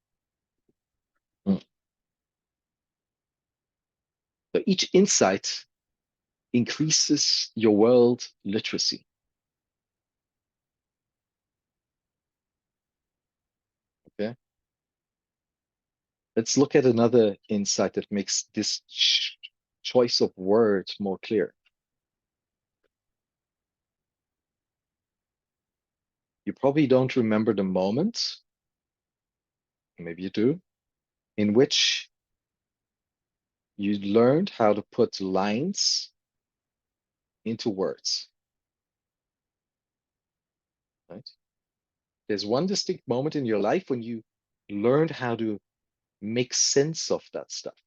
So each insight increases your world literacy. Okay. Let's look at another insight that makes this choice of words more clear. You probably don't remember the moment, maybe you do, in which you learned how to put lines into words, right? There's one distinct moment in your life when you learned how to make sense of that stuff.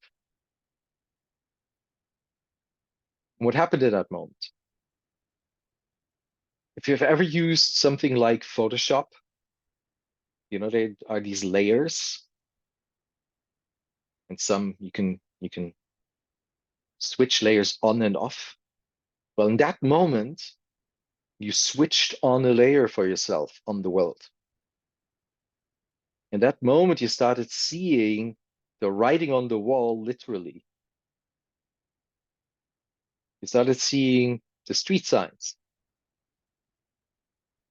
What happened at that moment? If you've ever used something like Photoshop, you know, there are these layers, and some you can switch layers on and off. Well, in that moment, you switched on a layer for yourself on the world. In that moment, you started seeing the writing on the wall literally. You started seeing the street signs,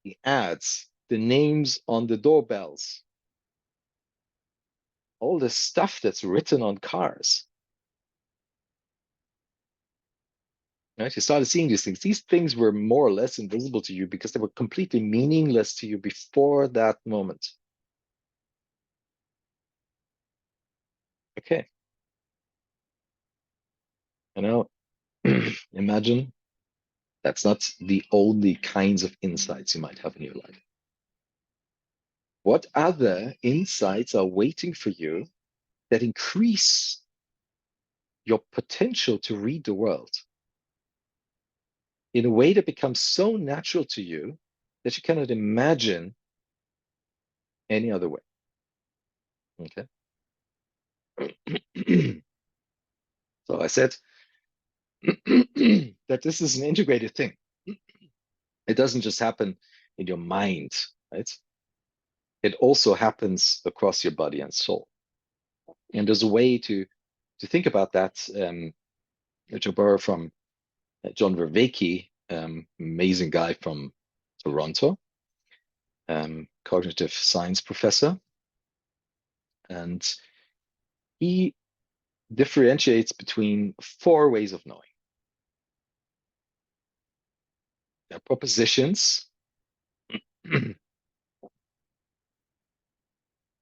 the ads, the names on the doorbells, all the stuff that's written on cars. Right? You started seeing these things. These things were more or less invisible to you because they were completely meaningless to you before that moment. Okay. You know, imagine that's not the only kinds of insights you might have in your life. What other insights are waiting for you that increase your potential to read the world in a way that becomes so natural to you that you cannot imagine any other way? Okay. So I said that this is an integrated thing. It doesn't just happen in your mind, right? It also happens across your body and soul. And there's a way to think about that, which I borrow from John Vervaeke, amazing guy from Toronto, cognitive science professor. And he differentiates between 4 ways of knowing. There are propositions, there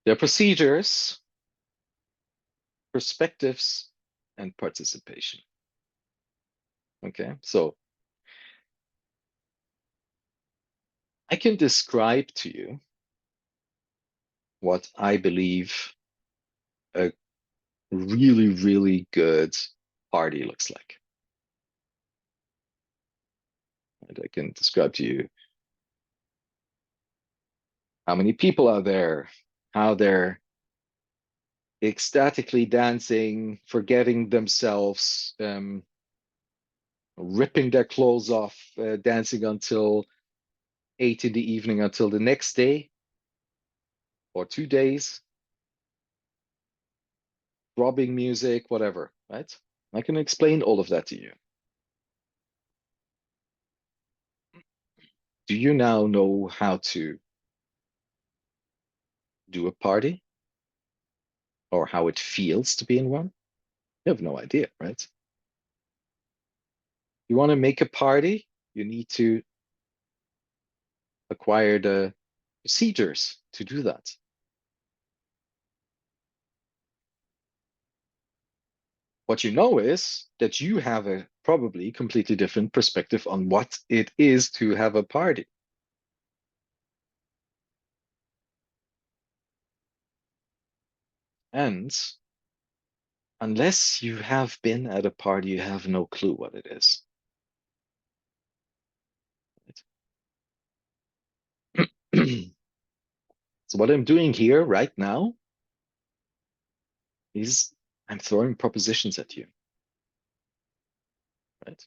are procedures, perspectives, and participation. Okay, so I can describe to you what I believe a really, really good party looks like. And I can describe to you how many people are there, how they're ecstatically dancing, forgetting themselves, ripping their clothes off, dancing until 8 in the evening, until the next day or 2 days, throbbing music, whatever, right? I can explain all of that to you. Do you now know how to do a party or how it feels to be in one? You have no idea, right? You want to make a party, you need to acquire the procedures to do that. What you know is that you have a probably completely different perspective on what it is to have a party. And unless you have been at a party, you have no clue what it is. So what I'm doing here right now is I'm throwing propositions at you, right?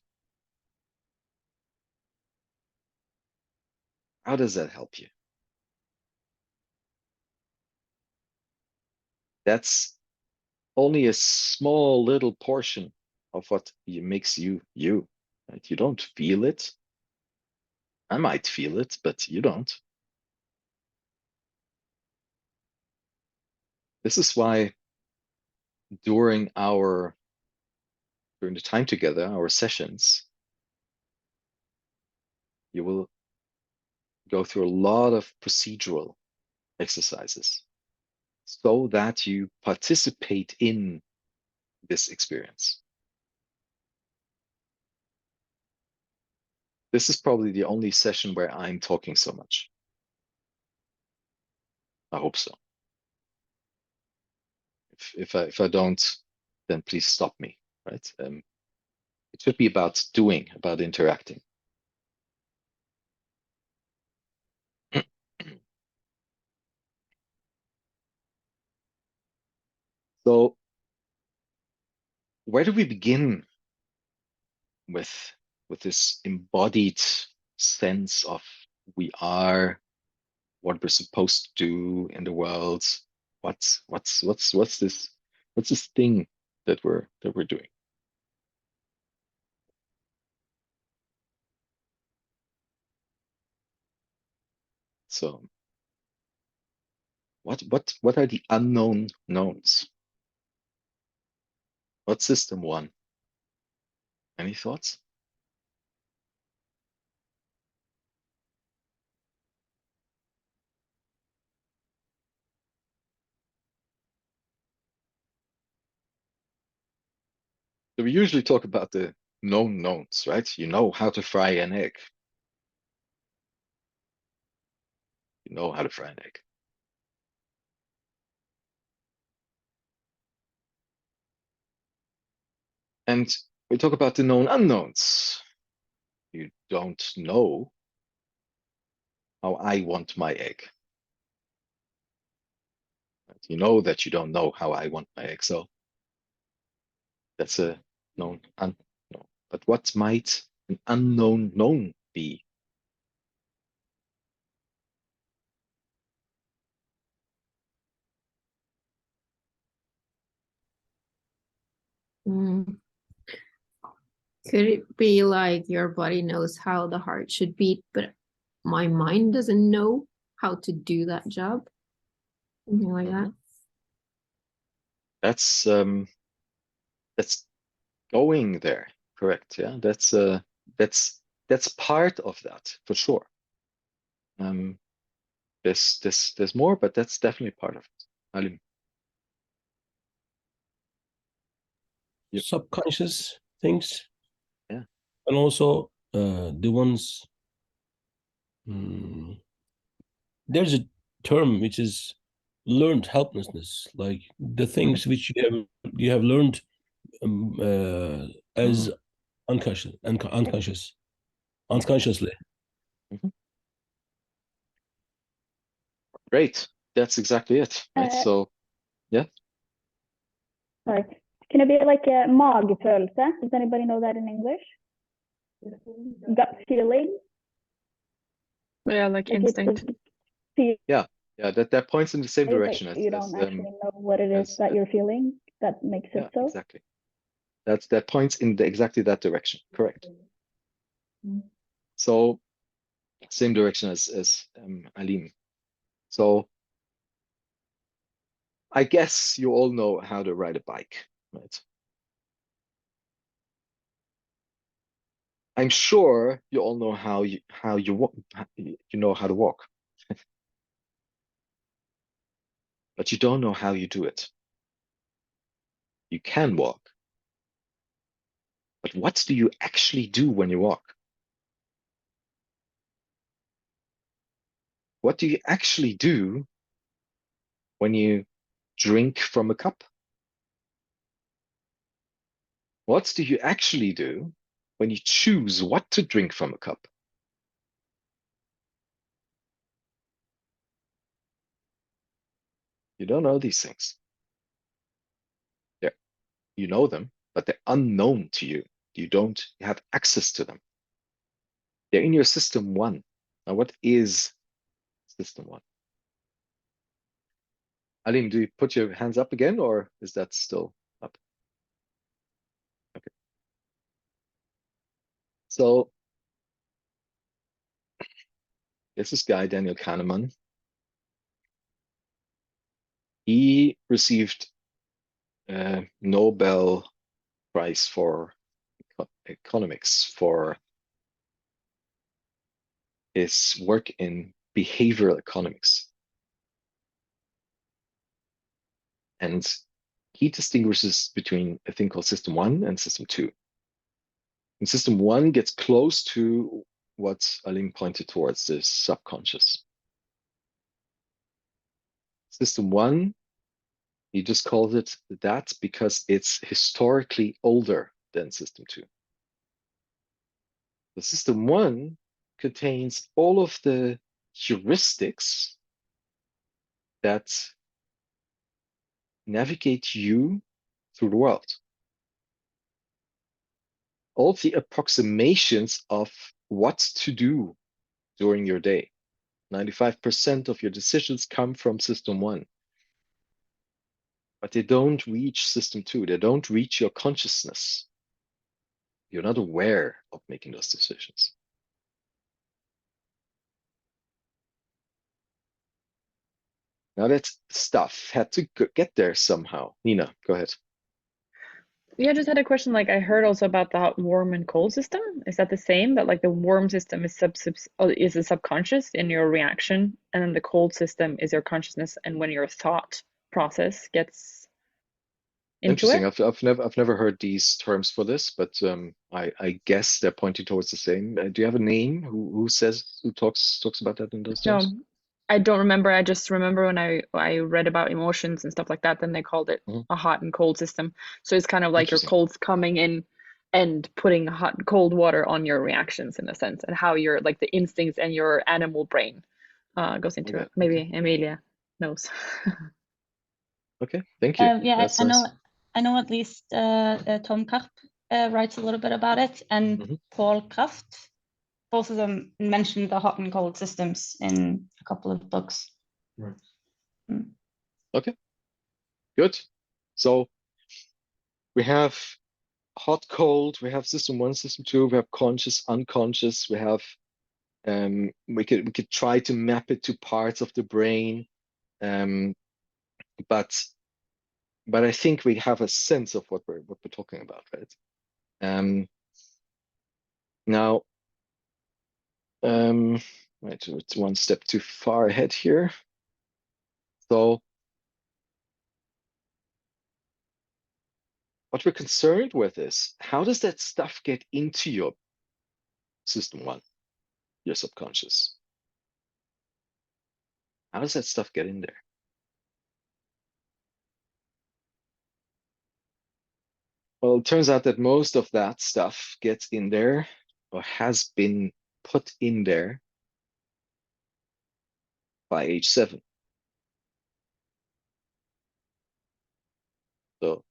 How does that help you? That's only a small little portion of what makes you you, right? You don't feel it. I might feel it, but you don't. This is why during the time together, our sessions, you will go through a lot of procedural exercises so that you participate in this experience. This is probably the only session where I'm talking so much. I hope so. If I don't, then please stop me, right? It should be about doing, about interacting. So where do we begin with this embodied sense of we are what we're supposed to do in the world? What's this thing that we're doing? So what are the unknown knowns? What's system one? Any thoughts? So we usually talk about the known knowns, right? You know how to fry an egg. You know how to fry an egg. And we talk about the known unknowns. You don't know how I want my egg. You know that you don't know how I want my egg. So that's a known unknown. But what might an unknown known be? Mm. Could it be like your body knows how the heart should beat, but my mind doesn't know how to do that job? Something like that. That's going there. Correct. Yeah. That's part of that for sure. There's more, but that's definitely part of it. Halim. Yep. Subconscious things. Yeah. And also the ones, there's a term which is learned helplessness, like the things which you have learned as unconsciously. Great. That's exactly it, right? So, yeah. Sorry. Can it be like a magfølelse? Does anybody know that in English? Gut feeling? Yeah, like instinct. Yeah, that points in the same direction as you don't actually know what it is that you're feeling that makes it so. Exactly. That points in exactly that direction. Correct. So same direction as Alim. So I guess you all know how to ride a bike, right? I'm sure you all know how you walk, you know how to walk, but you don't know how you do it. You can walk, but what do you actually do when you walk? What do you actually do when you drink from a cup? What do you actually do when you choose what to drink from a cup? You don't know these things. You know them, but they're unknown to you. You don't have access to them. They're in your system one. Now, what is system one? Aline, do you put your hands up again, or is that still up? Okay. So there's this guy, Daniel Kahneman. He received a Nobel Prize for economics for his work in behavioral economics. And he distinguishes between a thing called system one and system two. And system one gets close to what Alim pointed towards, the subconscious. System one, he just calls it that because it's historically older than system two. The system one contains all of the heuristics that navigate you through the world. All the approximations of what to do during your day. 95% of your decisions come from system one. But they don't reach system two. They don't reach your consciousness. You're not aware of making those decisions. Now that stuff had to get there somehow. Nina, go ahead. Yeah, I just had a question. Like I heard also about the hot, warm and cold system. Is that the same? That like the warm system is is the subconscious in your reaction, and then the cold system is your consciousness, and when your thought process gets into Interesting. it. I've never heard these terms for this, but I guess they're pointing towards the same. Do you have a name who talks about that in those terms? No, I don't remember. I just remember when I read about emotions and stuff like that, then they called it a hot and cold system. So it's kind of like your colds coming in and putting hot and cold water on your reactions in a sense, and how your like the instincts and your animal brain goes into it. Maybe Emilia knows. Okay, thank you. Yeah, That's I nice. know. I know at least Tom Karp writes a little bit about it, and Paul Kraft. Both of them mentioned the hot and cold systems in a couple of books. Right. Okay, good. So we have hot, cold, we have system one, system two, we have conscious, unconscious, we have we could try to map it to parts of the brain, but I think we have a sense of what we're talking about, right? Now, right, it's one step too far ahead here. So what we're concerned with is how does that stuff get into your System one, your subconscious. How does that stuff get in there? Well, it turns out that most of that stuff gets in there or has been put in there by age 7. So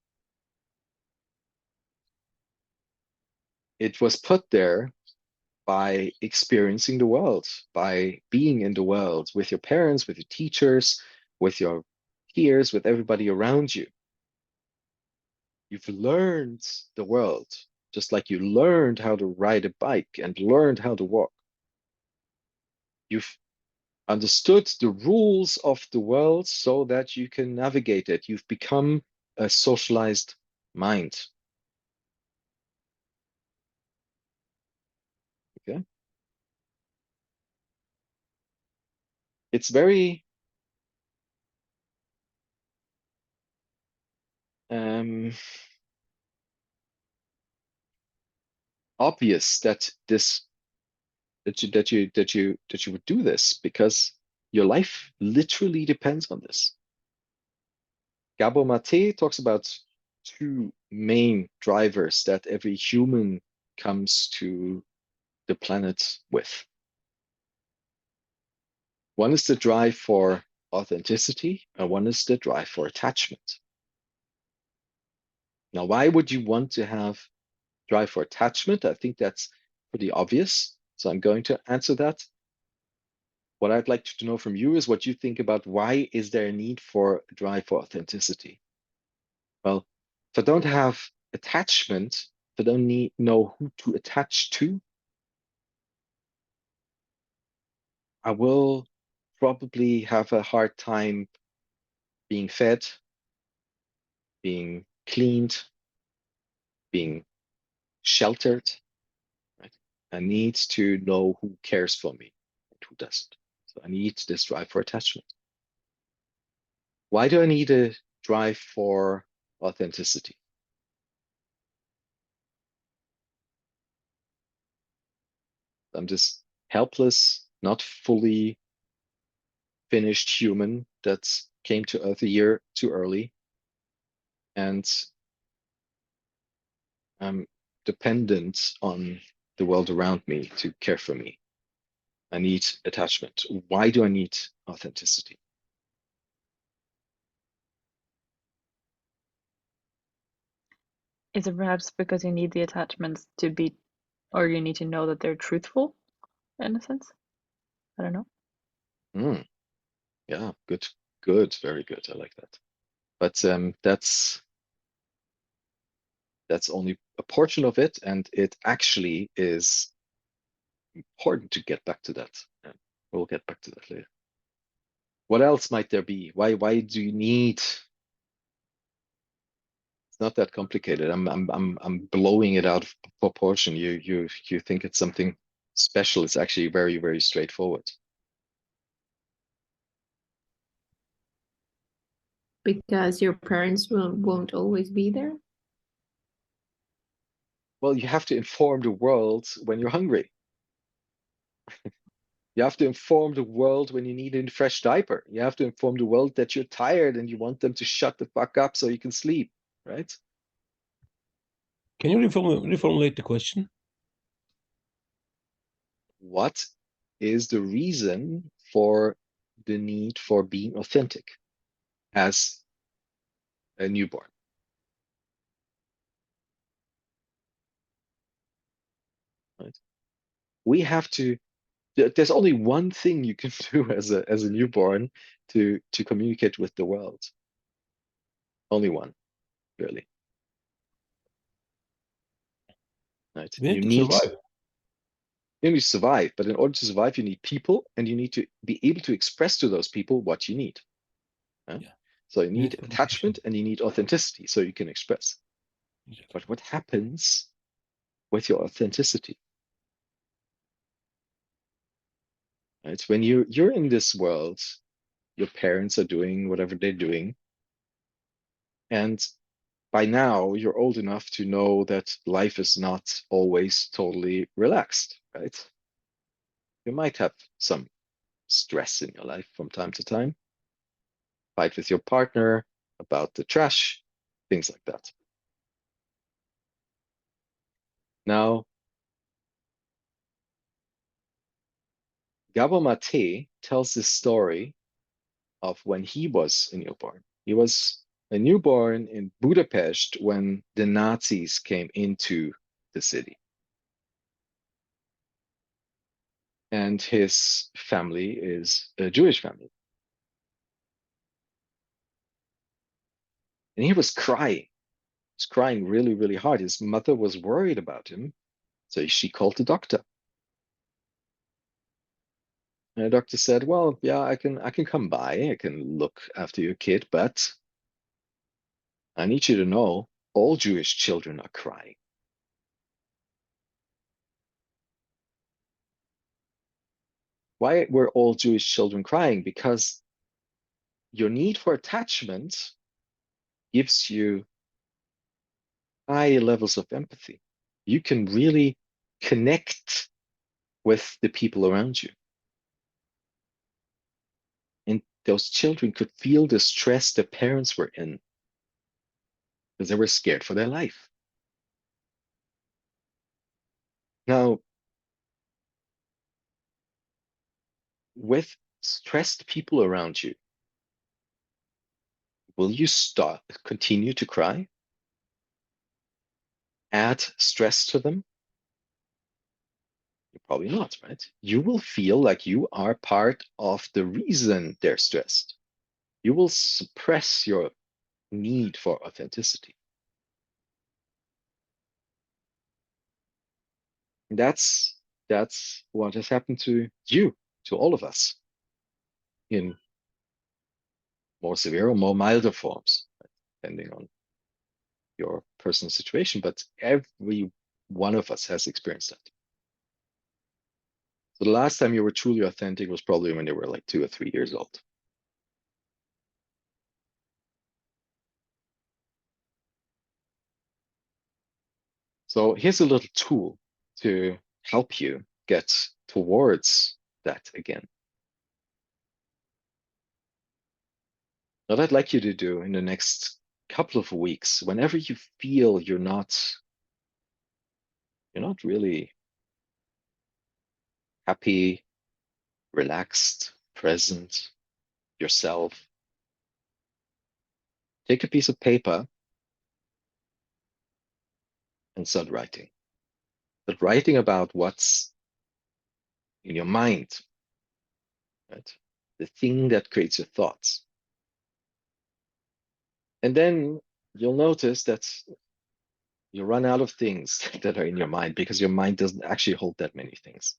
it was put there by experiencing the world, by being in the world with your parents, with your teachers, with your peers, with everybody around you. You've learned the world, just like you learned how to ride a bike and learned how to walk. You've understood the rules of the world so that you can navigate it. You've become a socialized mind. Okay. It's very obvious that you would do this because your life literally depends on this. Gabor Mate talks about 2 main drivers that every human comes to the planet with. One is the drive for authenticity, and one is the drive for attachment. Now, why would you want to have drive for attachment? I think that's pretty obvious. So I'm going to answer that. What I'd like to know from you is what you think about why is there a need for a drive for authenticity? Well, if I don't have attachment, if I don't know who to attach to, I will probably have a hard time being fed, being cleaned, being sheltered. Right? I need to know who cares for me and who doesn't. So I need this drive for attachment. Why do I need a drive for authenticity? I'm this helpless, not fully finished human that came to Earth a year too early, and I'm dependent on the world around me to care for me. I need attachment. Why do I need authenticity? Is it perhaps because you need the attachments to be, or you need to know that they're truthful, in a sense? I don't know. Yeah, good, very good. I like that. But that's only a portion of it, and it actually is important to get back to that. And we'll get back to that later. What else might there be? Why do you need? It's not that complicated. I'm blowing it out of proportion. You think it's something special. It's actually very, very straightforward. Because your parents won't always be there? Well, you have to inform the world when you're hungry. You have to inform the world when you need a fresh diaper. You have to inform the world that you're tired and you want them to shut the fuck up so you can sleep, right? Can you reformulate the question? What is the reason for the need for being authentic as a newborn? Right? We have to. There's only one thing you can do as a newborn to communicate with the world. Only one, really. Right? We need to survive. You need to survive, but in order to survive, you need people, and you need to be able to express to those people what you need. Right? Yeah. So you need attachment and you need authenticity so you can express. Exactly. But what happens with your authenticity? Right? When you're in this world, your parents are doing whatever they're doing, and by now you're old enough to know that life is not always totally relaxed, right? You might have some stress in your life from time to time. Fight with your partner about the trash, things like that. Now, Gabor Mate tells this story of when he was a newborn. He was a newborn in Budapest when the Nazis came into the city. And his family is a Jewish family. And he was crying. He was crying really, really hard. His mother was worried about him, so she called the doctor. And the doctor said, well, yeah, I can come by, I can look after your kid, but I need you to know all Jewish children are crying. Why were all Jewish children crying? Because your need for attachment gives you high levels of empathy. You can really connect with the people around you. And those children could feel the stress their parents were in because they were scared for their life. Now, with stressed people around you, will you continue to cry? Add stress to them? You're probably not, right? You will feel like you are part of the reason they're stressed. You will suppress your need for authenticity. That's what has happened to you, to all of us, in more severe or more milder forms, depending on your personal situation. But every one of us has experienced that. So the last time you were truly authentic was probably when you were like 2 or 3 years old. So here's a little tool to help you get towards that again. What I'd like you to do in the next couple of weeks, whenever you feel you're not really happy, relaxed, present, yourself, take a piece of paper and start writing. But writing about what's in your mind, right? The thing that creates your thoughts. And then you'll notice that you run out of things that are in your mind because your mind doesn't actually hold that many things.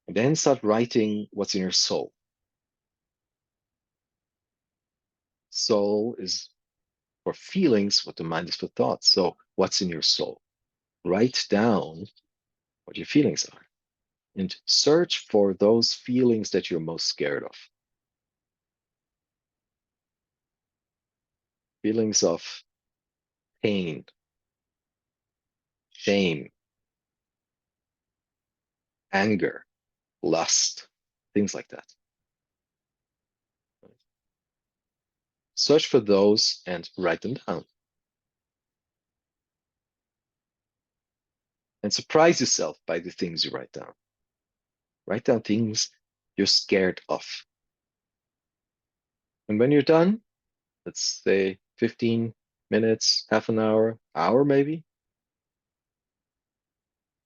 And then start writing what's in your soul. Soul is for feelings, what the mind is for thoughts. So what's in your soul? Write down what your feelings are and search for those feelings that you're most scared of. Feelings of pain, shame, anger, lust, things like that. Search for those and write them down. And surprise yourself by the things you write down. Write down things you're scared of. And when you're done, let's say 15 minutes, half an hour maybe,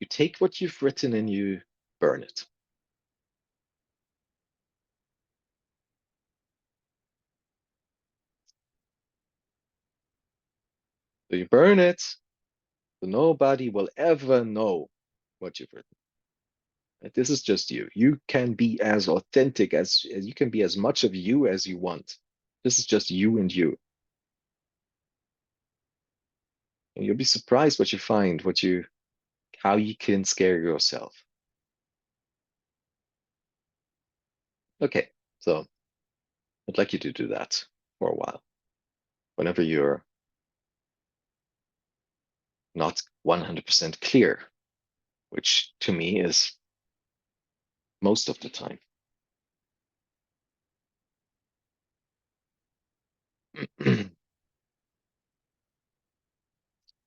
you take what you've written and you burn it. So you burn it, so nobody will ever know what you've written. Right? This is just you. You can be as authentic as you can be, as much of you as you want. This is just you and you. And you'll be surprised what you find, how you can scare yourself. Okay, so I'd like you to do that for a while. whenever you're not 100% clear, which to me is most of the time.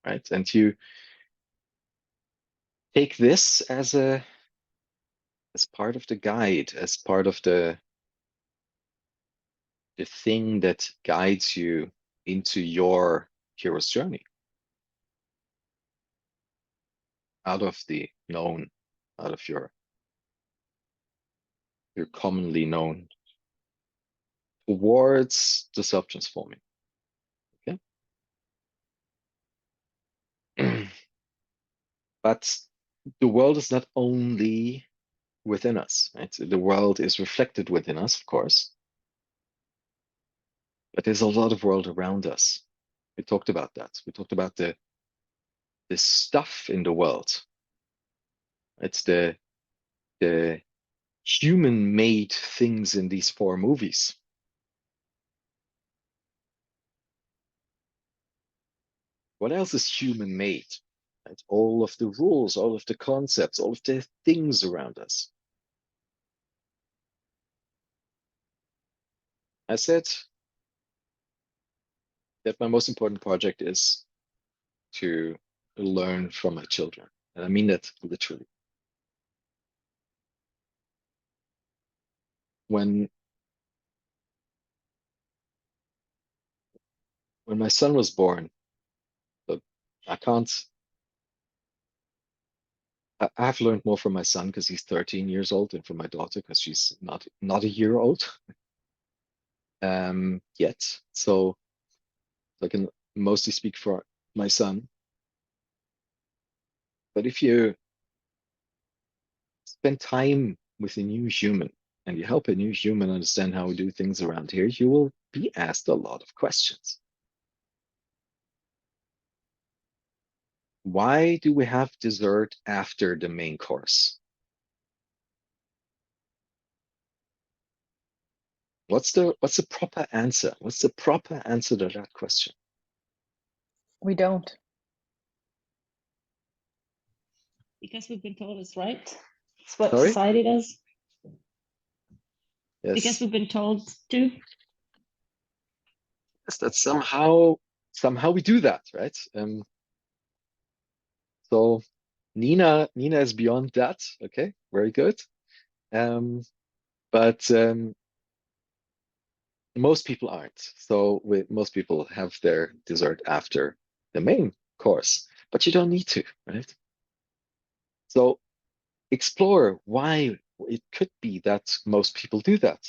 Right? And you take this as part of the guide, as part of the thing that guides you into your hero's journey. Out of the known, out of your commonly known, towards the self-transforming. Okay. But the world is not only within us, right? The world is reflected within us, of course, but there's a lot of world around us. We talked about that. We talked about the stuff in the world. It's the human-made things in these 4 movies. What else is human-made? Right? All of the rules, all of the concepts, all of the things around us. I said that my most important project is to learn from my children. And I mean that literally. When my son was born, I have learned more from my son because he's 13 years old, and from my daughter because she's not a year old yet. So I can mostly speak for my son. But if you spend time with a new human and you help a new human understand how we do things around here, you will be asked a lot of questions. Why do we have dessert after the main course? What's the proper answer? What's the proper answer to that question? We don't. Because we've been told it's right. It's what Sorry? society does. Yes. Because we've been told to. Yes, that somehow we do that, right? So Nina is beyond that. Okay, very good. But most people aren't. So most people have their dessert after the main course, but you don't need to, right? So explore why it could be that most people do that,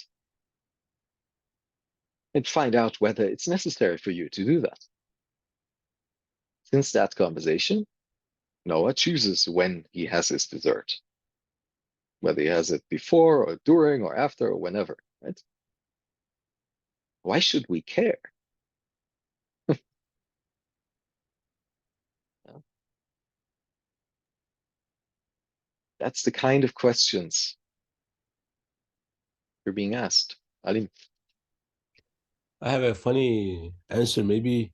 and find out whether it's necessary for you to do that. Since that conversation, Noah chooses when he has his dessert, whether he has it before or during or after or whenever, right? Why should we care? That's the kind of questions you're being asked. Ali. I have a funny answer. Maybe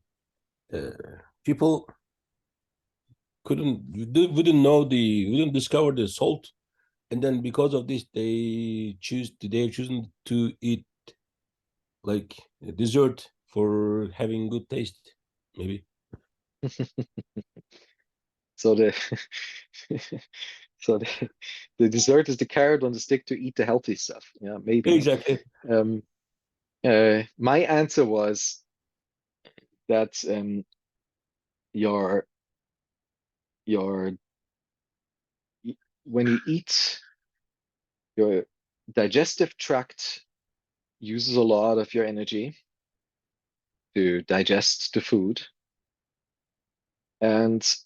people wouldn't discover the salt, and then because of this, they're choosing to eat like a dessert for having good taste. Maybe. So the so the dessert is the carrot on the stick to eat the healthy stuff. Yeah, maybe. Exactly. My answer was that your when you eat, your digestive tract uses a lot of your energy to digest the food, and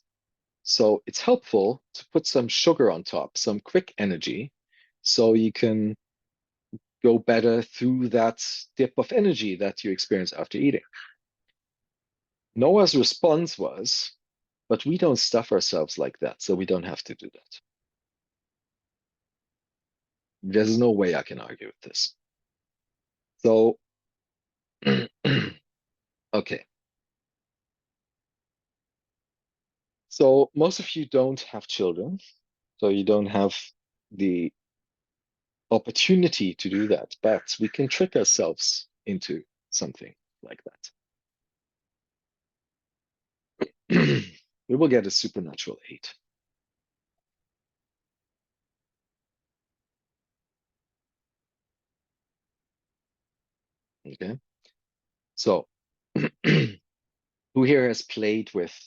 so it's helpful to put some sugar on top, some quick energy, so you can go better through that dip of energy that you experience after eating. Noah's response was, but we don't stuff ourselves like that, so we don't have to do that. There's no way I can argue with this. So, okay, So most of you don't have children, so you don't have the opportunity to do that, but we can trick ourselves into something like that. We will get a supernatural 8. Okay, so who here has played with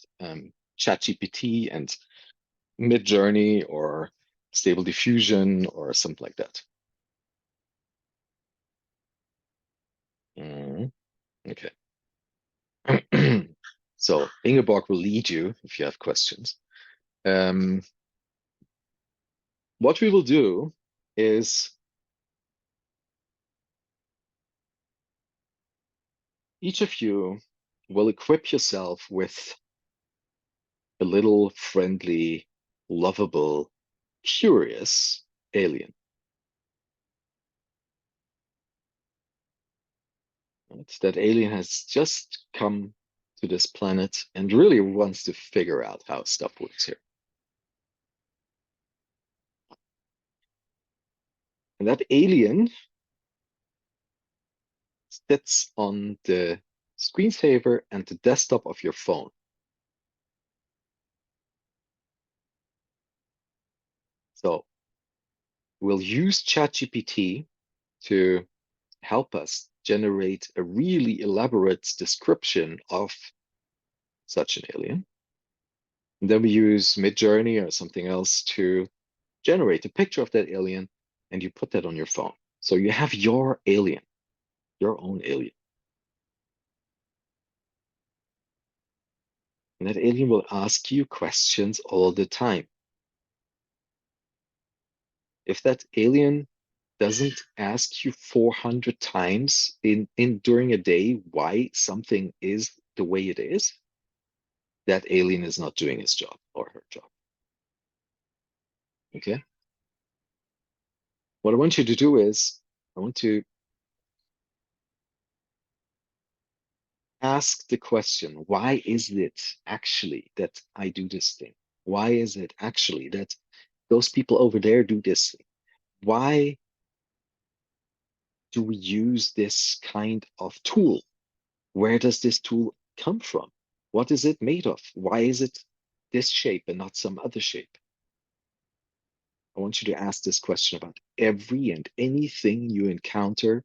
ChatGPT and Midjourney or Stable Diffusion or something like that? Okay. So Ingeborg will lead you if you have questions. What we will do is each of you will equip yourself with a little friendly, lovable, curious alien. Right? That alien has just come to this planet and really wants to figure out how stuff works here. And that alien sits on the screensaver and the desktop of your phone. So we'll use ChatGPT to help us generate a really elaborate description of such an alien. And then we use Midjourney or something else to generate a picture of that alien, and you put that on your phone. So you have your alien, your own alien. And that alien will ask you questions all the time. If that alien doesn't ask you 400 times during a day why something is the way it is, that alien is not doing his job or her job. Okay? What I want you to do is, I want to ask the question, why is it actually that I do this thing? Why is it actually that those people over there do this thing? Why do we use this kind of tool? Where does this tool come from? What is it made of? Why is it this shape and not some other shape? I want you to ask this question about every and anything you encounter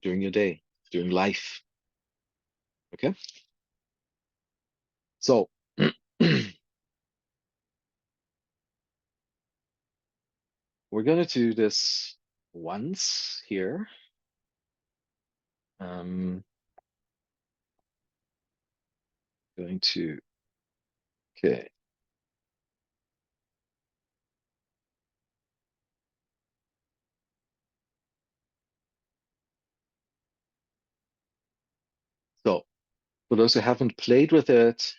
during your day, during life. Okay? So, we're going to do this once here. Going to, okay. So, for those who haven't played with it,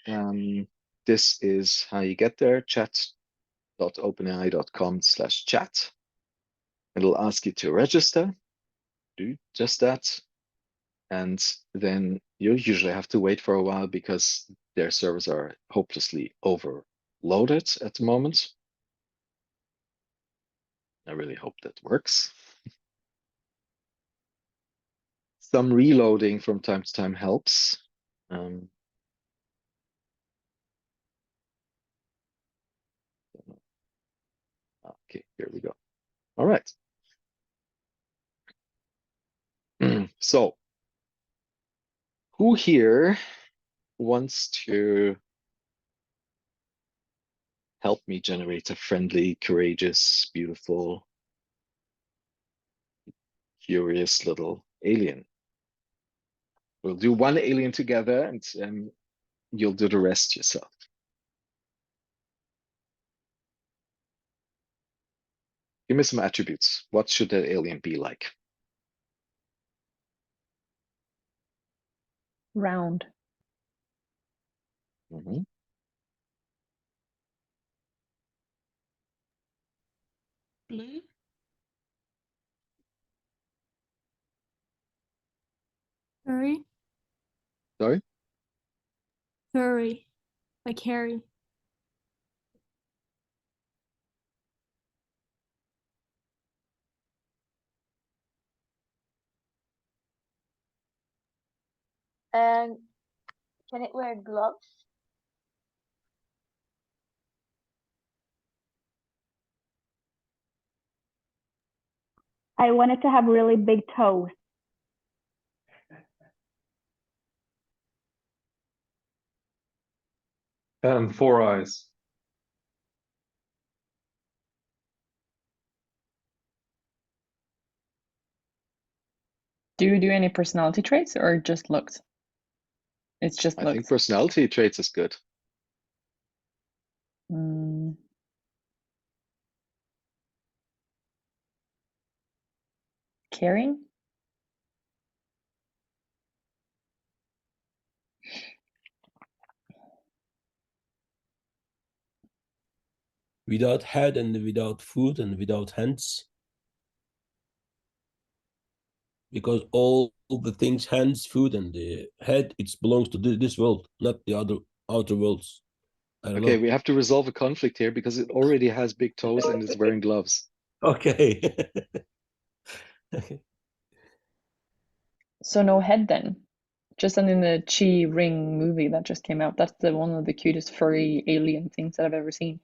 this is how you get there, chat.openai.com/chat. It'll ask you to register, do just that. And then you usually have to wait for a while because their servers are hopelessly overloaded at the moment. I really hope that works. Some reloading from time to time helps. Okay, here we go. All right. So, who here wants to help me generate a friendly, courageous, beautiful, curious little alien? We'll do one alien together and you'll do the rest yourself. Give me some attributes. What should that alien be like? Round. Mm-hmm. Blue. Sorry. Sorry? Furry. Like hairy. And can it wear gloves? I wanted to have really big toes. And 4 eyes. Do you do any personality traits or just looks? It's just I think looks. personality traits is good. Caring? Without head and without foot and without hands. Because all the things, hands, food, and the head, it belongs to this world, not the other outer worlds. I don't Okay, know. we have to resolve a conflict here because it already has big toes and is wearing gloves. Okay. Okay. So no head then. Just in the Chi Ring movie that just came out. That's the one of the cutest furry alien things that I've ever seen.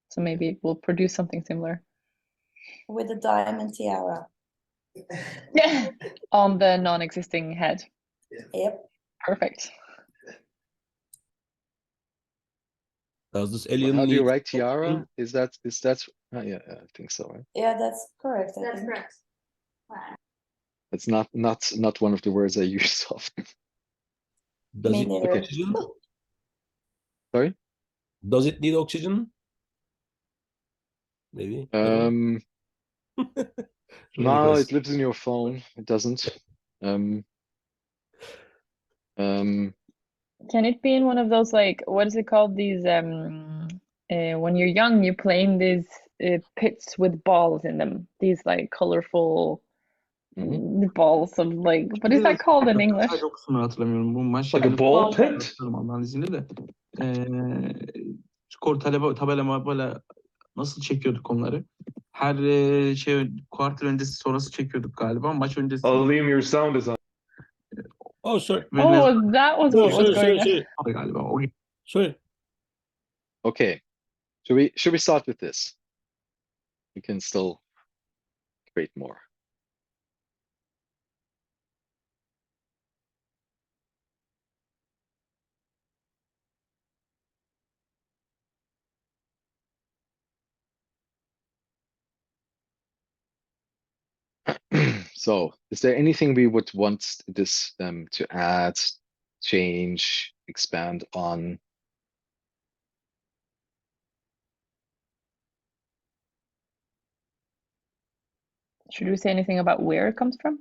So maybe it will produce something similar. With a diamond tiara. On the non-existing head. Yep. Perfect. Does this Well, alien how do you need write tiara? Is that yeah, I think so, right? Yeah, that's correct. I That's think. correct. It's not one of the words I use often. Does Me it need neither. oxygen? Sorry? Does it need oxygen? Maybe. I don't know. No, it lives in your phone. It doesn't. Can it be in one of those, like, what is it called? These when you're young, you play in these pits with balls in them. These like colorful balls of, like, what is that called in English? Sadece o kısmını hatırlamıyorum. Bu maç Like a günü ball falan pit? hatırlarım Allah'ın izniyle de. Skor tabela böyle nasıl çekiyorduk onları? Her kuartır öncesi sonrası çekiyorduk galiba. Maç öncesi. Oh, Liam, your sound is on. Oh, sorry. Oh, that was what was going on. Galiba. O Sorry. Okay. Should we start with this? We can still create more. So, is there anything we would want this to add, change, expand on? Should we say anything about where it comes from?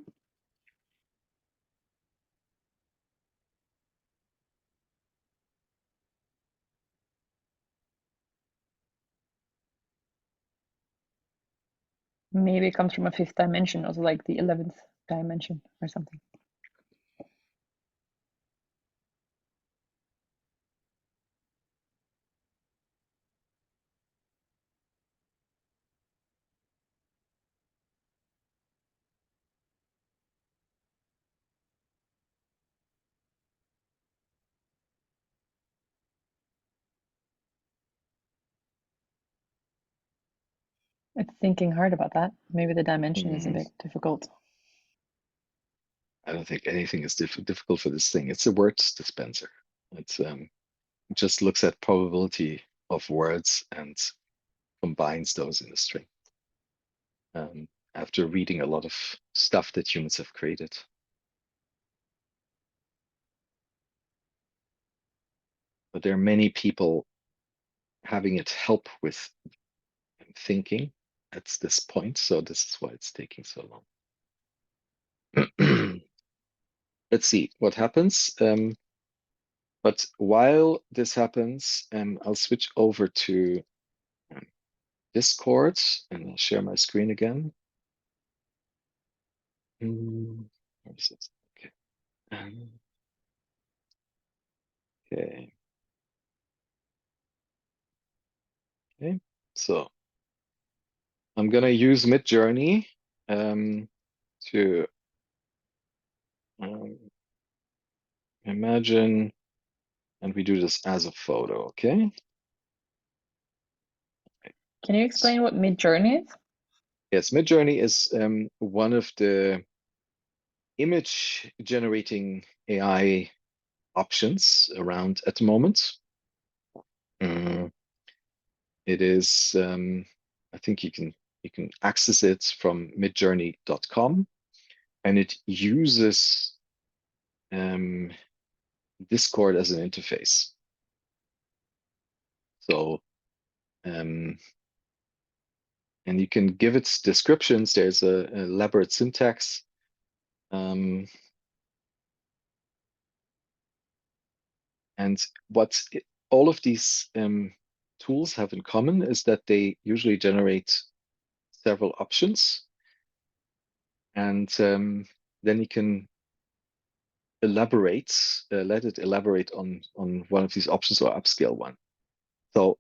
Maybe it comes from a fifth dimension, also like the 11th dimension or something. It's thinking hard about that. Maybe the dimension is a bit difficult. I don't think anything is difficult for this thing. It's a words dispenser. It's it just looks at probability of words and combines those in a string. After reading a lot of stuff that humans have created. But there are many people having it help with thinking at this point, so this is why it's taking so long. Let's see what happens. But while this happens, I'll switch over to Discord and I'll share my screen again. Where is it? Okay. Okay. So I'm gonna use Midjourney to imagine, and we do this as a photo, okay? Can you explain what Midjourney is? Yes, Midjourney is one of the image generating AI options around at the moment. It is, I think you can access it from midjourney.com, and it uses Discord as an interface. So, and you can give it descriptions. There's a elaborate syntax. And what all of these tools have in common is that they usually generate several options. And then you can elaborate, let it elaborate on one of these options or upscale one. So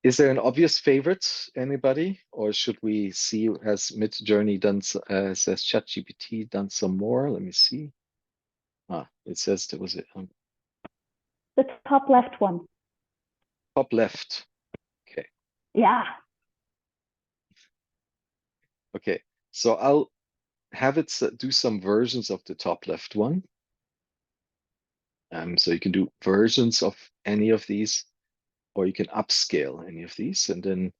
is there an obvious favorite, anybody? Or should we see, has Midjourney done, has ChatGPT done some more? Let me see. It says there was a The top left one. top left. Okay. Yeah. Okay. So I'll have it do some versions of the top left one. So you can do versions of any of these, or you can upscale any of these, and then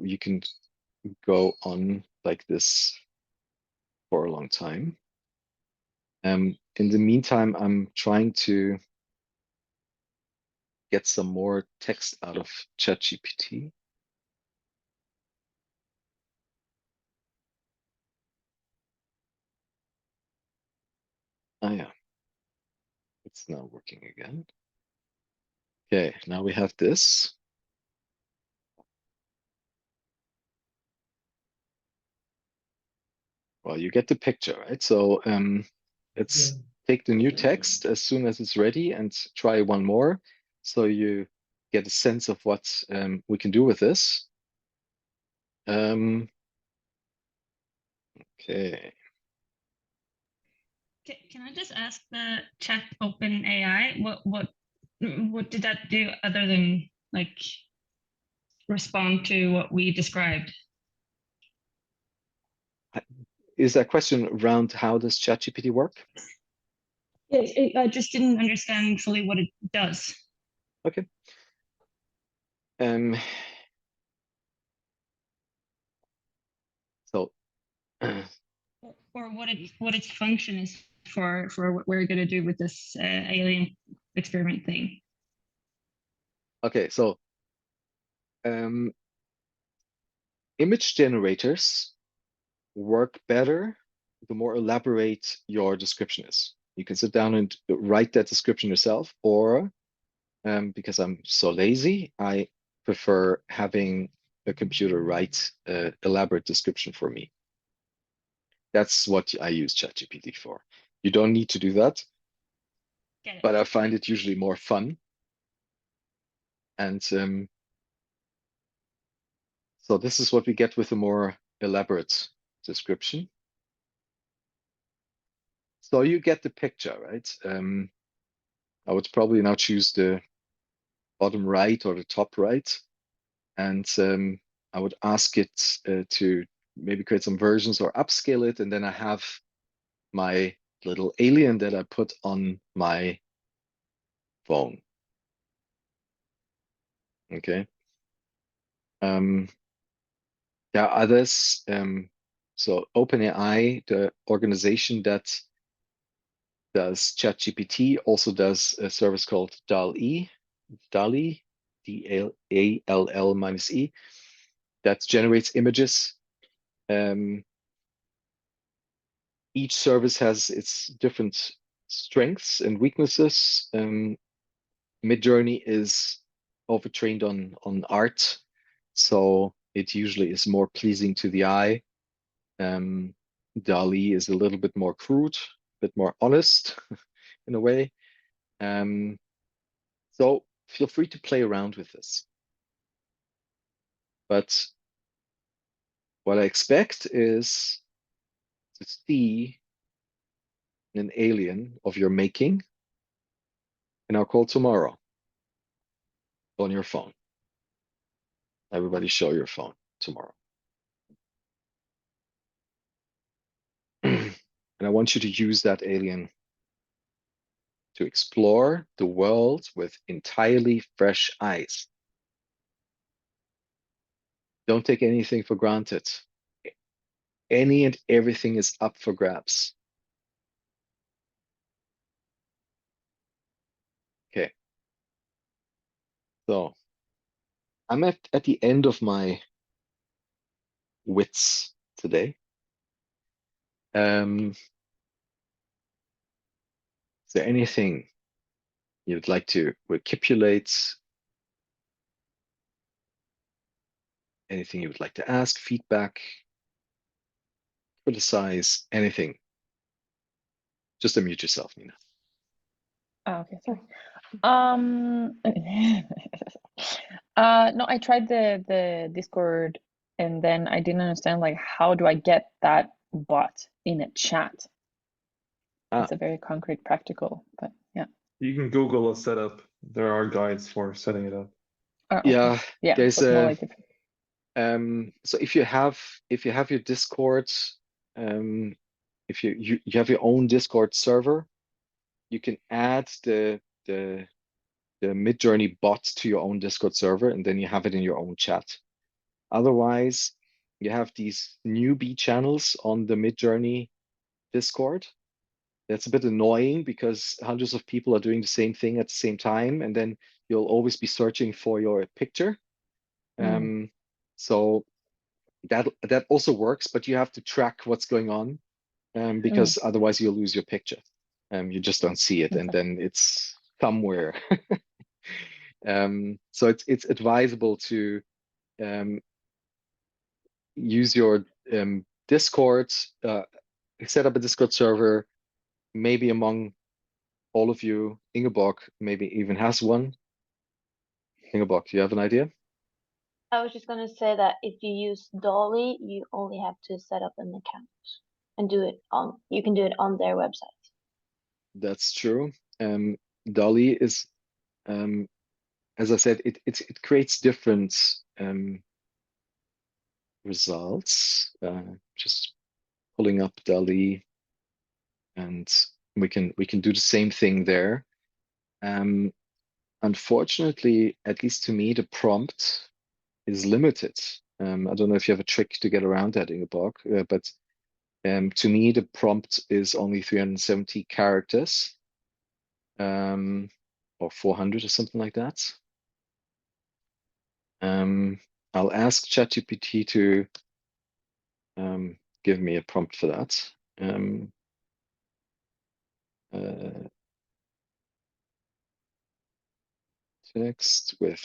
you can go on like this for a long time. In the meantime, I'm trying to get some more text out of ChatGPT. Yeah, it's now working again. Okay, now we have this. Well, you get the picture, right? So let's take the new text as soon as it's ready and try one more, so you get a sense of what we can do with this. Okay. Can I just ask the chat open AI, what did that do other than like respond to what we described? Is that question around how does ChatGPT work? I just didn't understand fully what it does. Okay. So or what its function is for what we're going to do with this alien experiment thing. Okay, so image generators work better the more elaborate your description is. You can sit down and write that description yourself, or because I'm so lazy, I prefer having a computer write an elaborate description for me. That's what I use ChatGPT for. You don't need to do that, but I find it usually more fun. And so this is what we get with a more elaborate description. So you get the picture, right? I would probably now choose the bottom right or the top right. And I would ask it to maybe create some versions or upscale it. And then I have my little alien that I put on my phone. Okay. There are others. So OpenAI, the organization that does ChatGPT, also does a service called DALL-E, DALL-E, that generates images. Each service has its different strengths and weaknesses. Midjourney is overtrained on art, so it usually is more pleasing to the eye. DALL-E is a little bit more crude, a bit more honest in a way. So feel free to play around with this. But what I expect is to see an alien of your making in our call tomorrow on your phone. Everybody show your phone tomorrow. And I want you to use that alien to explore the world with entirely fresh eyes. Don't take anything for granted. Any and everything is up for grabs. Okay. So I'm at the end of my wits today. Is there anything you'd like to recapitulate? Anything you would like to ask, feedback, criticize, anything? Just unmute yourself, Nina. Oh, okay, sorry. No, I tried the Discord and then I didn't understand like how do I get that bot in a chat? It's a very concrete, practical, but yeah. You can Google a setup. There are guides for setting it up. Oh, okay. Yeah, Yeah, there's but more a like so if you have your Discord, if you have your own Discord server, you can add the Midjourney bot to your own Discord server, and then you have it in your own chat. Otherwise, you have these newbie channels on the Midjourney Discord. That's a bit annoying because hundreds of people are doing the same thing at the same time, and then you'll always be searching for your picture. So that also works, but you have to track what's going on, because otherwise you'll lose your picture. You just don't see it, and then it's somewhere. So it's advisable to use your Discord, set up a Discord server, maybe among all of you. Ingeborg maybe even has one. Ingeborg, do you have an idea? I was just gonna say that if you use Dolly, you only have to set up an account and you can do it on their website. That's true. Dolly is, as I said, it creates different results. Just pulling up Dolly, and we can do the same thing there. Unfortunately, at least to me, the prompt is limited. I don't know if you have a trick to get around that, Ingeborg, but to me, the prompt is only 370 characters, or 400 or something like that. I'll ask ChatGPT to give me a prompt for that. Text with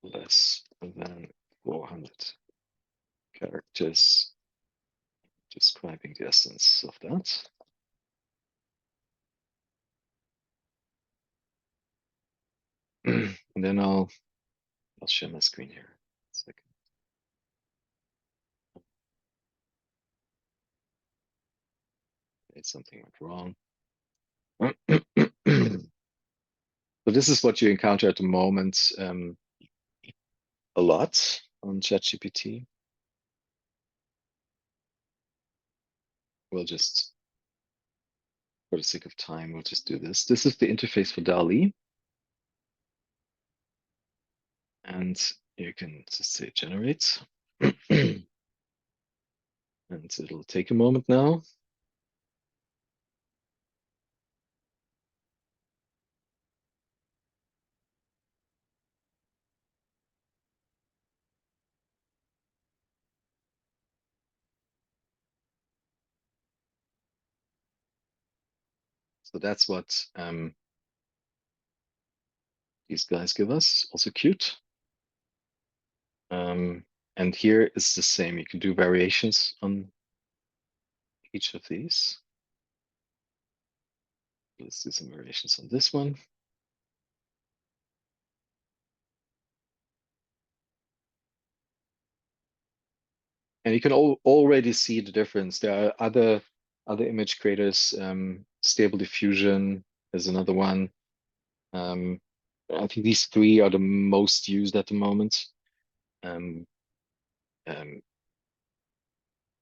less than 400 characters describing the essence of that. And then I'll share my screen here. A second. Okay, something went wrong. So this is what you encounter at the moment, a lot on ChatGPT. We'll just, for the sake of time, we'll just do this. This is the interface for DALL-E. And you can just say generate. And it'll take a moment now. So that's what these guys give us, also cute. And here is the same. You can do variations on each of these. Let's do some variations on this one. And you can already see the difference. There are other image creators. Stable Diffusion is another one. I think these three are the most used at the moment.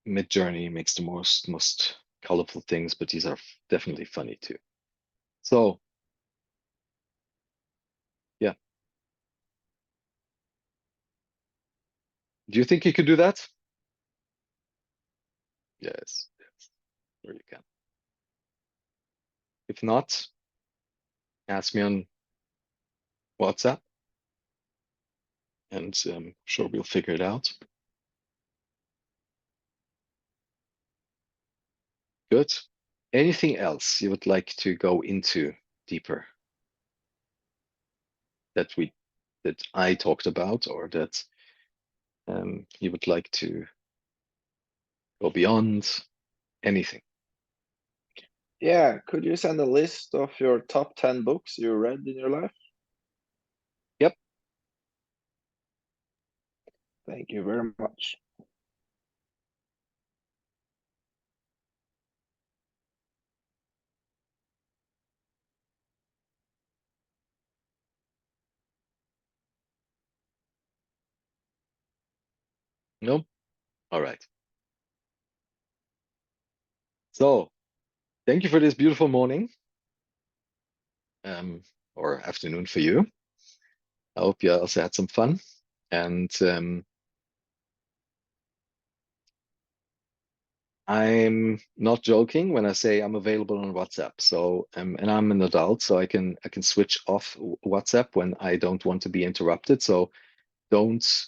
Midjourney makes the most colorful things, but these are definitely funny too. So yeah. Do you think you could do that? Yes, sure you can. If not, ask me on WhatsApp, and sure we'll figure it out. Good. Anything else you would like to go into deeper that I talked about, or that you would like to go beyond? Anything? Yeah, could you send a list of your top 10 books you read in your life? Yep. Thank you very much. No? All right. So thank you for this beautiful morning, or afternoon for you. I hope you also had some fun, and I'm not joking when I say I'm available on WhatsApp. So and I'm an adult, so I can switch off WhatsApp when I don't want to be interrupted. So don't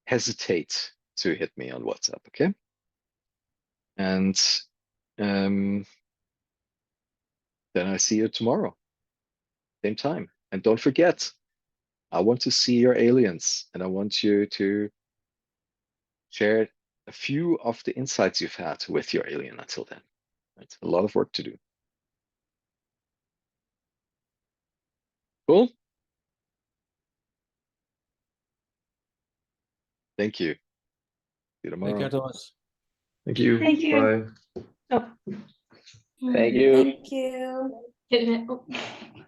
hesitate to hit me on WhatsApp, okay? And then I see you tomorrow, same time. And don't forget, I want to see your aliens, and I want you to share a few of the insights you've had with your alien until then. It's a lot of work to do. Cool. Thank you. See you tomorrow. Take care, Thomas. Thank you. Thank you. Bye. Oh. Thank you. Thank you.